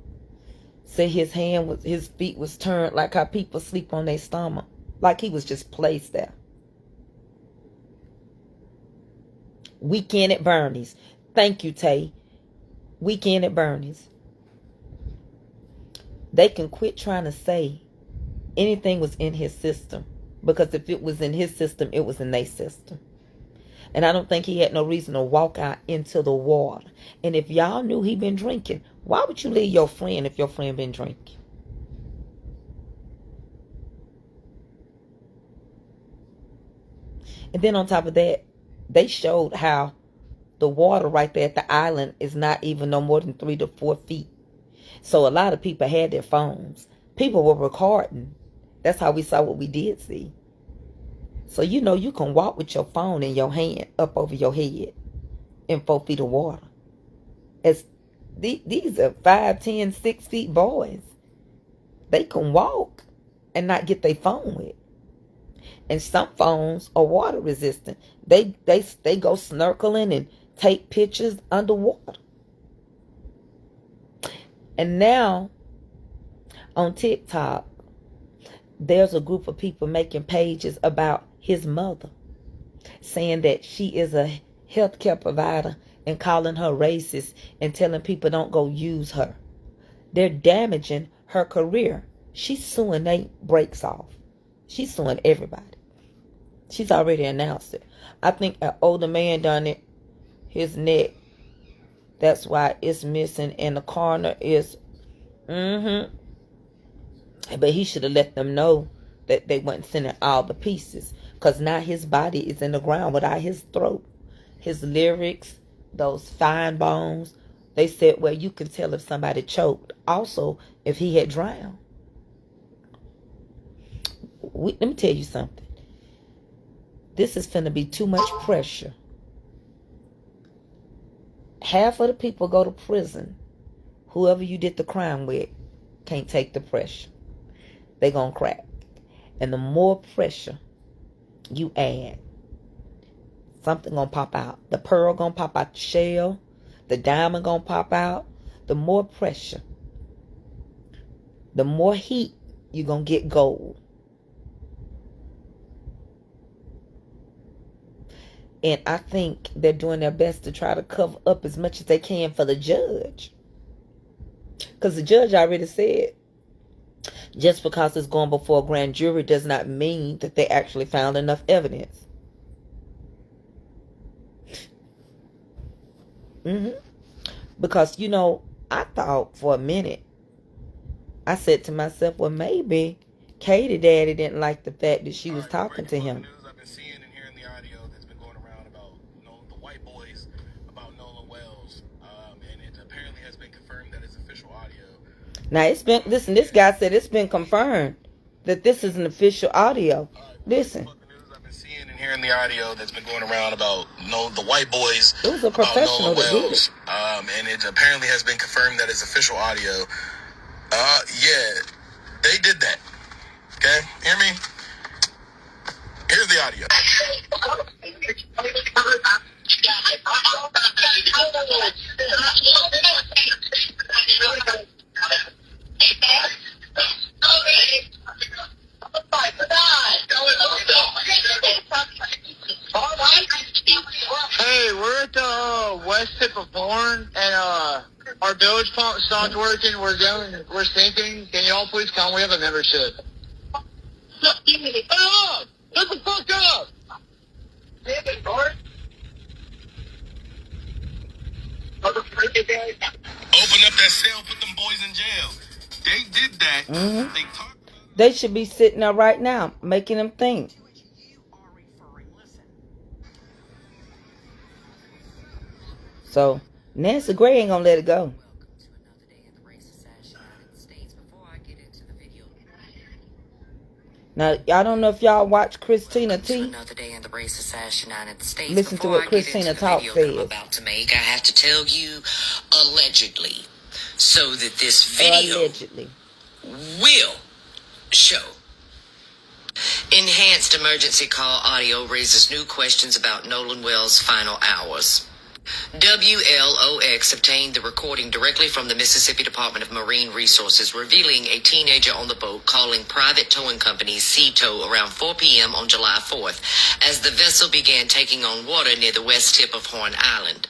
Said his feet was turned like how people sleep on their stomach. Like he was just placed there. Weekend at Bernie's. Thank you, Tay. Weekend at Bernie's. They can quit trying to say anything was in his system. Because if it was in his system, it was in their system. And I don't think he had no reason to walk out into the water. And if y'all knew he been drinking, why would you leave your friend if your friend been drinking? And then on top of that, they showed how the water right there at the island is not even no more than 3 to 4 feet. So a lot of people had their phones. People were recording. That's how we saw what we did see. So you know you can walk with your phone in your hand up over your head in 4 feet of water. As these are 5, 10, 6 feet boys. They can walk and not get their phone wet. And some phones are water resistant. They go snorkeling and take pictures underwater. And now on TikTok, there's a group of people making pages about his mother, saying that she is a healthcare provider and calling her racist and telling people don't go use her. They're damaging her career. She's suing they breaks off. She's suing everybody. She's already announced it. I think an older man done it. His neck. That's why it's missing. And the coroner is. But he should have let them know that they weren't sending all the pieces. Because now his body is in the ground without his throat. His lyrics, those fine bones. They said, well, you can tell if somebody choked. Also, if he had drowned. Let me tell you something. This is finna be too much pressure. Half of the people go to prison. Whoever you did the crime with can't take the pressure. They gonna crack. And the more pressure you add, something gonna pop out. The pearl gonna pop out the shell. The diamond gonna pop out. The more pressure, the more heat you gonna get gold. And I think they're doing their best to try to cover up as much as they can for the judge. Because the judge already said, just because it's going before a grand jury does not mean that they actually found enough evidence. Because, you know, I thought for a minute, I said to myself, well, maybe Katie daddy didn't like the fact that she was talking to him.
I've been seeing and hearing the audio that's been going around about the white boys about Nolan Wells, and it apparently has been confirmed that it's official audio.
Now it's been, listen, this guy said it's been confirmed that this is an official audio. Listen.
I've been seeing and hearing the audio that's been going around about the white boys.
It was a professional that did it.
And it apparently has been confirmed that it's official audio. Yeah, they did that. Okay, hear me? Here's the audio.
Hey, we're at the west tip of Horn, and our village pump stopped working. We're sinking. Can y'all please come? We have a membership. Hey, up! Shut the fuck up!
Open up that cell, put them boys in jail. They did that.
Mm-hmm. They should be sitting there right now, making them think. So, Nancy Gray ain't gonna let it go. Now, I don't know if y'all watch Christina T.
Another day in the racist United States.
Listen to what Christina Talk says.
I'm about to make. I have to tell you, allegedly, so that this video
allegedly
will show. Enhanced emergency call audio raises new questions about Nolan Wells' final hours. WLOX obtained the recording directly from the Mississippi Department of Marine Resources, revealing a teenager on the boat calling private towing company Sea Tow around 4 p.m. on July 4th as the vessel began taking on water near the west tip of Horn Island.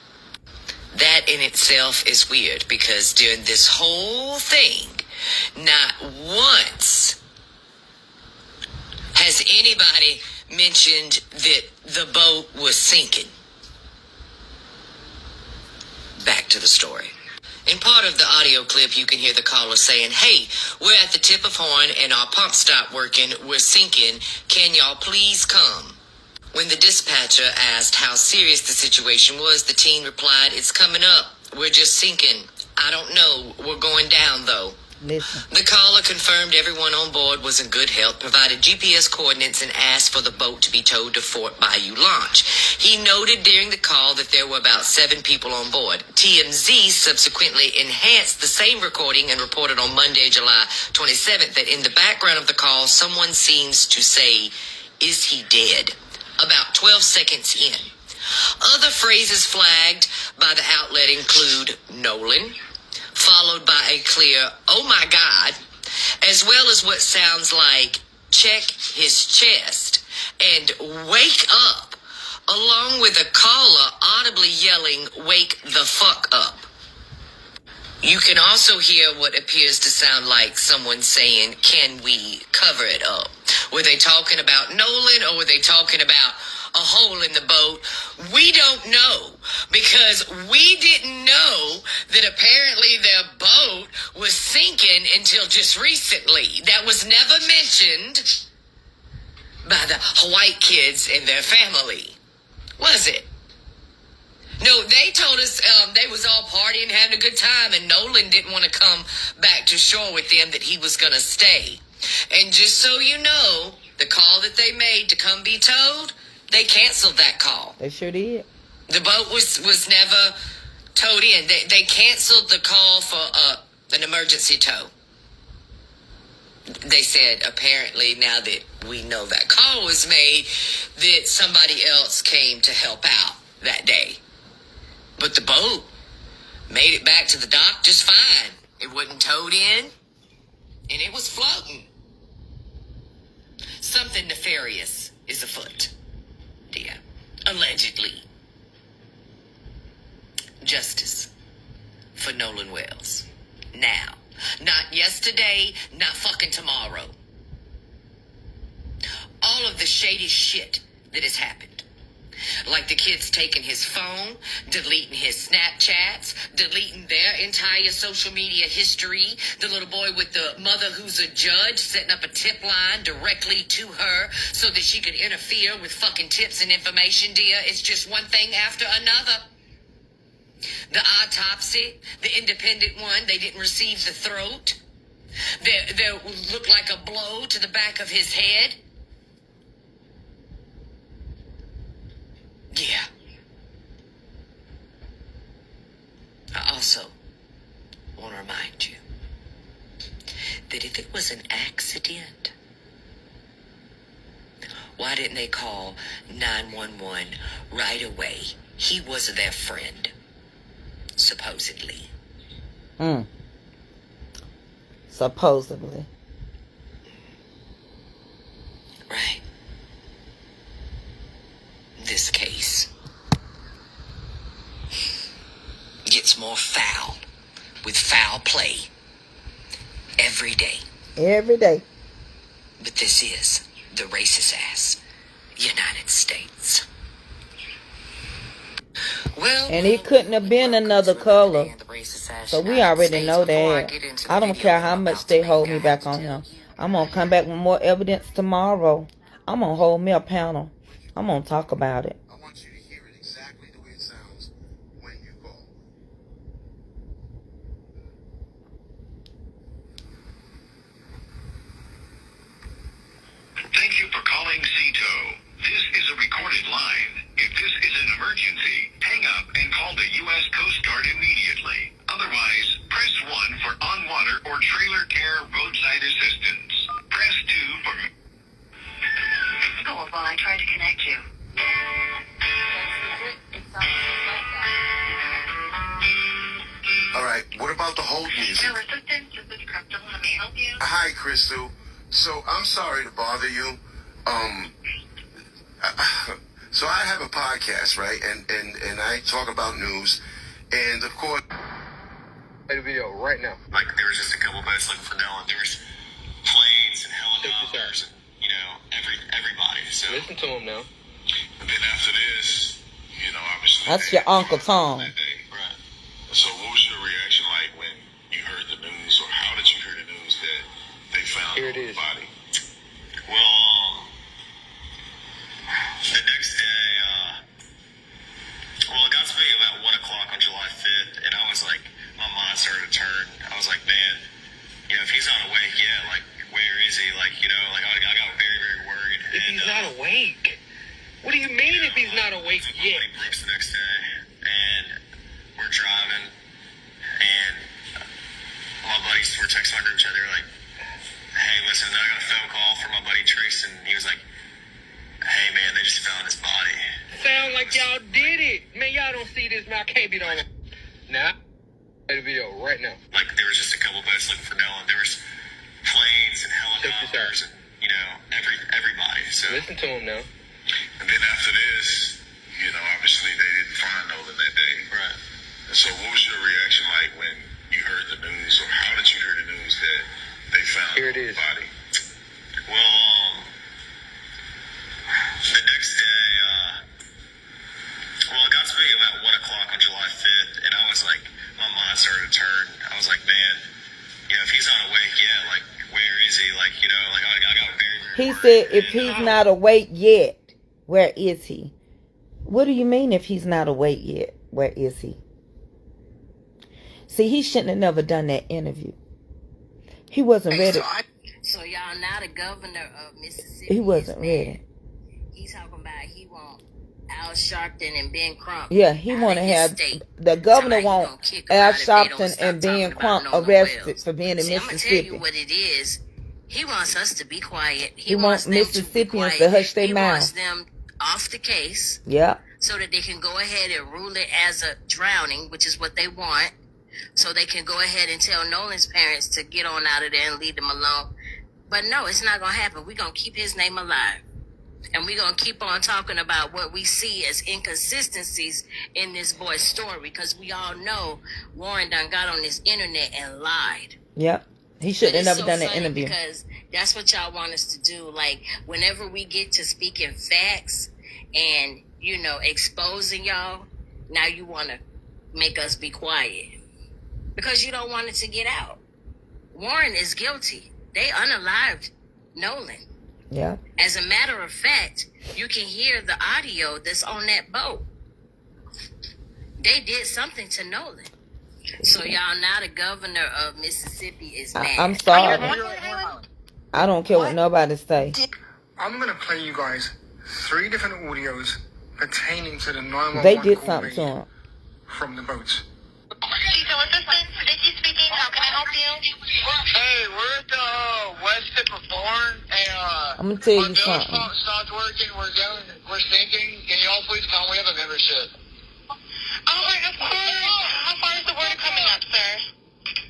That in itself is weird because during this whole thing, not once has anybody mentioned that the boat was sinking. Back to the story. In part of the audio clip, you can hear the caller saying, "Hey, we're at the tip of Horn and our pump stopped working. We're sinking. Can y'all please come?" When the dispatcher asked how serious the situation was, the teen replied, "It's coming up. We're just sinking. I don't know. We're going down, though."
Listen.
The caller confirmed everyone on board was in good health, provided GPS coordinates, and asked for the boat to be towed to Fort Bayou Launch. He noted during the call that there were about 7 people on board. TMZ subsequently enhanced the same recording and reported on Monday, July 27th, that in the background of the call, someone seems to say, "Is he dead?" about 12 seconds in. Other phrases flagged by the outlet include Nolan, followed by a clear, "Oh my God," as well as what sounds like "check his chest" and "wake up," along with a caller audibly yelling, "Wake the fuck up." You can also hear what appears to sound like someone saying, "Can we cover it up?" Were they talking about Nolan or were they talking about a hole in the boat? We don't know, because we didn't know that apparently their boat was sinking until just recently. That was never mentioned by the white kids and their family, was it? No, they told us they was all partying, having a good time, and Nolan didn't want to come back to shore with them, that he was going to stay. And just so you know, the call that they made to come be towed, they canceled that call.
They sure did.
The boat was never towed in. They canceled the call for an emergency tow. They said, apparently, now that we know that call was made, that somebody else came to help out that day. But the boat made it back to the dock just fine. It wasn't towed in, and it was floating. Something nefarious is afoot, dear. Allegedly. Justice for Nolan Wells. Now. Not yesterday, not fucking tomorrow. All of the shady shit that has happened. Like the kids taking his phone, deleting his Snapchats, deleting their entire social media history. The little boy with the mother who's a judge setting up a tip line directly to her so that she could interfere with fucking tips and information, dear. It's just one thing after another. The autopsy, the independent one, they didn't receive the throat. There looked like a blow to the back of his head. Yeah. I also want to remind you that if it was an accident, why didn't they call 911 right away? He was their friend, supposedly.
Supposedly.
Right. This case gets more foul with foul play every day.
Every day.
But this is the racist ass United States. Well,
And it couldn't have been another color. So we already know that. I don't care how much they hold me back on him. I'm going to come back with more evidence tomorrow. I'm going to hold me a panel. I'm going to talk about it.
I want you to hear it exactly the way it sounds when you call. Thank you for calling CETO. This is a recorded line. If this is an emergency, hang up and call the U.S. Coast Guard immediately. Otherwise, press 1 for on-water or trailer care roadside assistance. Press 2 for... Hold while I try to connect you. All right, what about the hold music?
No assistance, this is Crystal. How may I help you?
Hi, Crystal. So, I'm sorry to bother you. So I have a podcast, right? And I talk about news. And, of course...
Play the video right now.
Like, there was just a couple boats looking for Nolan. There was planes and helicopters and, you know, everybody. So
Listen to him now.
And then after this, you know, obviously...
That's your Uncle Tom.
that day, right.
So what was your reaction like when you heard the news, or how did you hear the news that they found
Here it
the
is.
body?
Well, the next day, well, it got to be about 1 o'clock on July 5th, and I was like, my mind started to turn. I was like, man, you know, if he's not awake yet, like, where is he? Like, you know, like, I got very, very worried.
If he's not awake? What do you mean if he's not awake
My
yet?
buddy Brooks the next day, and we're driving, and my buddies were texting under each other, like, hey, listen, I got a phone call from my buddy Trace, and he was like, hey, man, they just found his body.
Sound like y'all did it. Man, y'all don't see this, man. I can't be on it. Now, play the video right now.
Like, there was just a couple boats looking for Nolan. There was planes and helicopters and, you know, everybody. So,
Listen to him now.
And then after this, you know, obviously they didn't find Nolan that day.
right.
And so what was your reaction like when you heard the news, or how did you hear the news that they found
Here it
the
is.
body?
Well, the next day, well, it got to be about 1 o'clock on July 5th, and I was like, my mind started to turn. I was like, man, you know, if he's not awake yet, like, where is he? Like, you know, like, I got very, very
He
worried.
said if
And,
he's not awake yet, where is he? What do you mean if he's not awake yet? Where is he? See, he shouldn't have never done that interview. He wasn't ready.
So y'all, now the governor of Mississippi,
He wasn't
is mad.
ready.
He's talking about he want Al Sharpton and Ben Crump.
Yeah, he
out
want to
of his
have
state.
the governor
Somebody
want
gonna kick 'em
Al
out if they don't
Sharpton
stop
and Ben
talking about
Crump
no
arrested
wells.
for being in
See, I'm gonna tell
Mississippi.
you what it is. He wants us to be quiet.
He wants
them to be
Mississippians
quiet.
to hush their
He
mouth.
wants them off the case
Yeah,
so that they can go ahead and rule it as a drowning, which is what they want. So they can go ahead and tell Nolan's parents to get on out of there and leave them alone. But no, it's not going to happen. We're going to keep his name alive. And we're going to keep on talking about what we see as inconsistencies in this boy's story, because we all know Warren done got on this internet and lied.
yep. He
But
should have
it's
never
so
done an
funny
interview.
because that's what y'all want us to do. Like, whenever we get to speaking facts and you know, exposing y'all, now you want to make us be quiet because you don't want it to get out. Warren is guilty. They unalived Nolan.
Yeah.
As a matter of fact, you can hear the audio that's on that boat. They did something to Nolan. So y'all, now the governor of Mississippi is mad.
I'm sorry. I don't care what nobody say.
I'm going to play you guys 3 different audios pertaining to the 911
They did
call
something to
made
him.
from the boats.
Chico Assistant, Vicky speaking. How can I help you?
Hey, we're at the west tip of Bourne, and
I'm gonna tell
our
you
bilge
something.
pump stopped working. We're sinking. Can y'all please come? We have a membership.
All right, of course. How far is the water coming up, sir?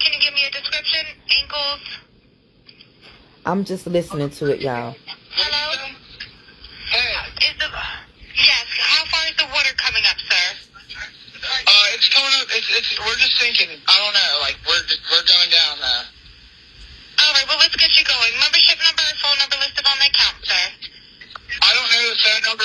Can you give me a description? Ankles?
I'm just listening to it, y'all.
Hello?
Hey,
Yes, how far is the water coming up, sir?
it's coming up. We're just sinking. I don't know. Like we're going down now.
All right, well, let's get you going. Membership number or phone number listed on the account, sir.
I don't know the phone number.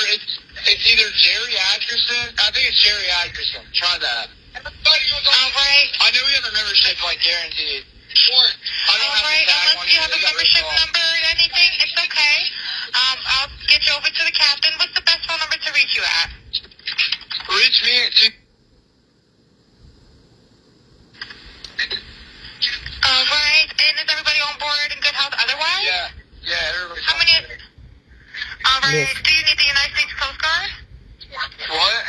It's either Jerry Atkerson. I think it's Jerry Atkerson. Try that.
All right.
I know we have a membership, like guaranteed. Sure. I don't
All
have
right,
the tag
unless
on
you
it.
have a
They got
membership
ripped off.
number or anything, it's okay. I'll get you over to the captain. What's the best phone number to reach you at?
Reach me at 2.
All right, and is everybody on board in good health otherwise?
Yeah, everybody's
How many? All right,
Yes.
do you need the United States Coast Guard?
What?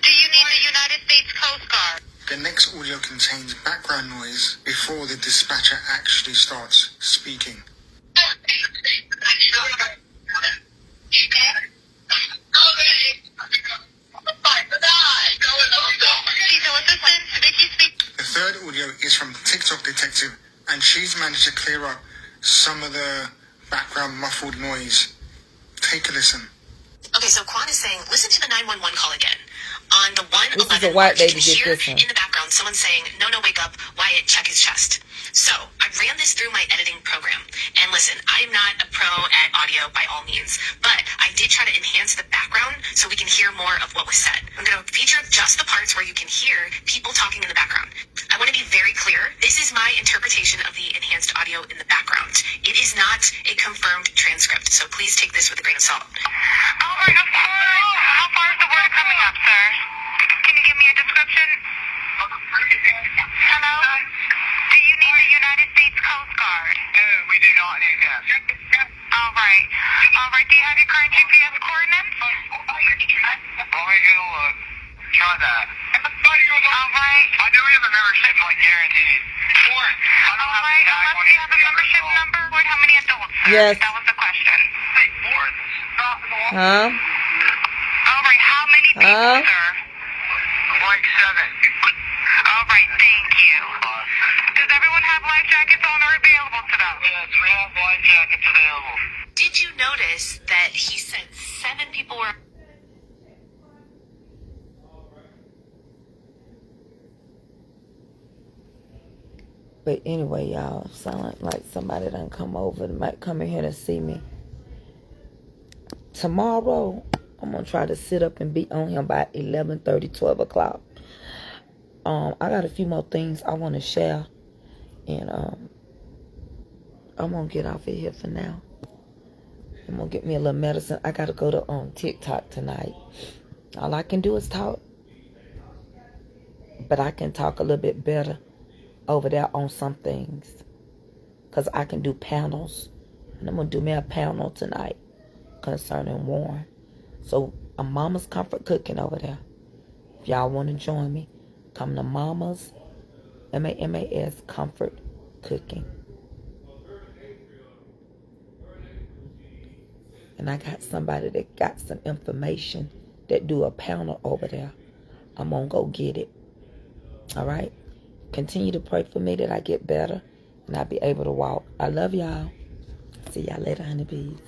Do you need the United States Coast Guard?
The next audio contains background noise before the dispatcher actually starts speaking. The third audio is from TikTok Detective, and she's managed to clear up some of the background muffled noise. Take a listen.
Okay, so Quan is saying, listen to the 911 call again. On the 111
This is a white
march,
lady
you can
did
hear
this one.
in the background someone saying, no, wake up, Wyatt, check his chest. So I ran this through my editing program. And listen, I'm not a pro at audio by all means, but I did try to enhance the background so we can hear more of what was said. I'm going to feature just the parts where you can hear people talking in the background. I want to be very clear. This is my interpretation of the enhanced audio in the background. It is not a confirmed transcript, so please take this with a grain of salt.
All right, of course. How far is the water coming up, sir? Can you give me a description? Hello? Do you need the United States Coast Guard?
No, we do not need that.
All right. All right, do you have your current GPS coordinates?
Let me get a look. Try that.
All right.
I know we have a membership, like guaranteed.
All right, unless you have a membership number, how many adults, sir?
Yes.
That was the question.
Huh?
All right, how many people, sir?
Like 7.
All right, thank you. Does everyone have life jackets on or available to them?
Yes, we have life jackets available.
Did you notice that he said 7 people were...
But anyway, y'all, sound like somebody done come over, might come in here to see me. Tomorrow, I'm going to try to sit up and be on him by 11:30, 12 o'clock. I got a few more things I want to share. And I'm going to get off of here for now. I'm going to get me a little medicine. I got to go to TikTok tonight. All I can do is talk. But I can talk a little bit better over there on some things. Because I can do panels. And I'm going to do me a panel tonight concerning Warren. So, a Mama's Comfort Cooking over there. If y'all want to join me, come to Mama's, M-A-M-A-S, Comfort Cooking. And I got somebody that got some information that do a panel over there. I'm going to go get it. All right? Continue to pray for me that I get better and I be able to walk. I love y'all. See y'all later, honeybees.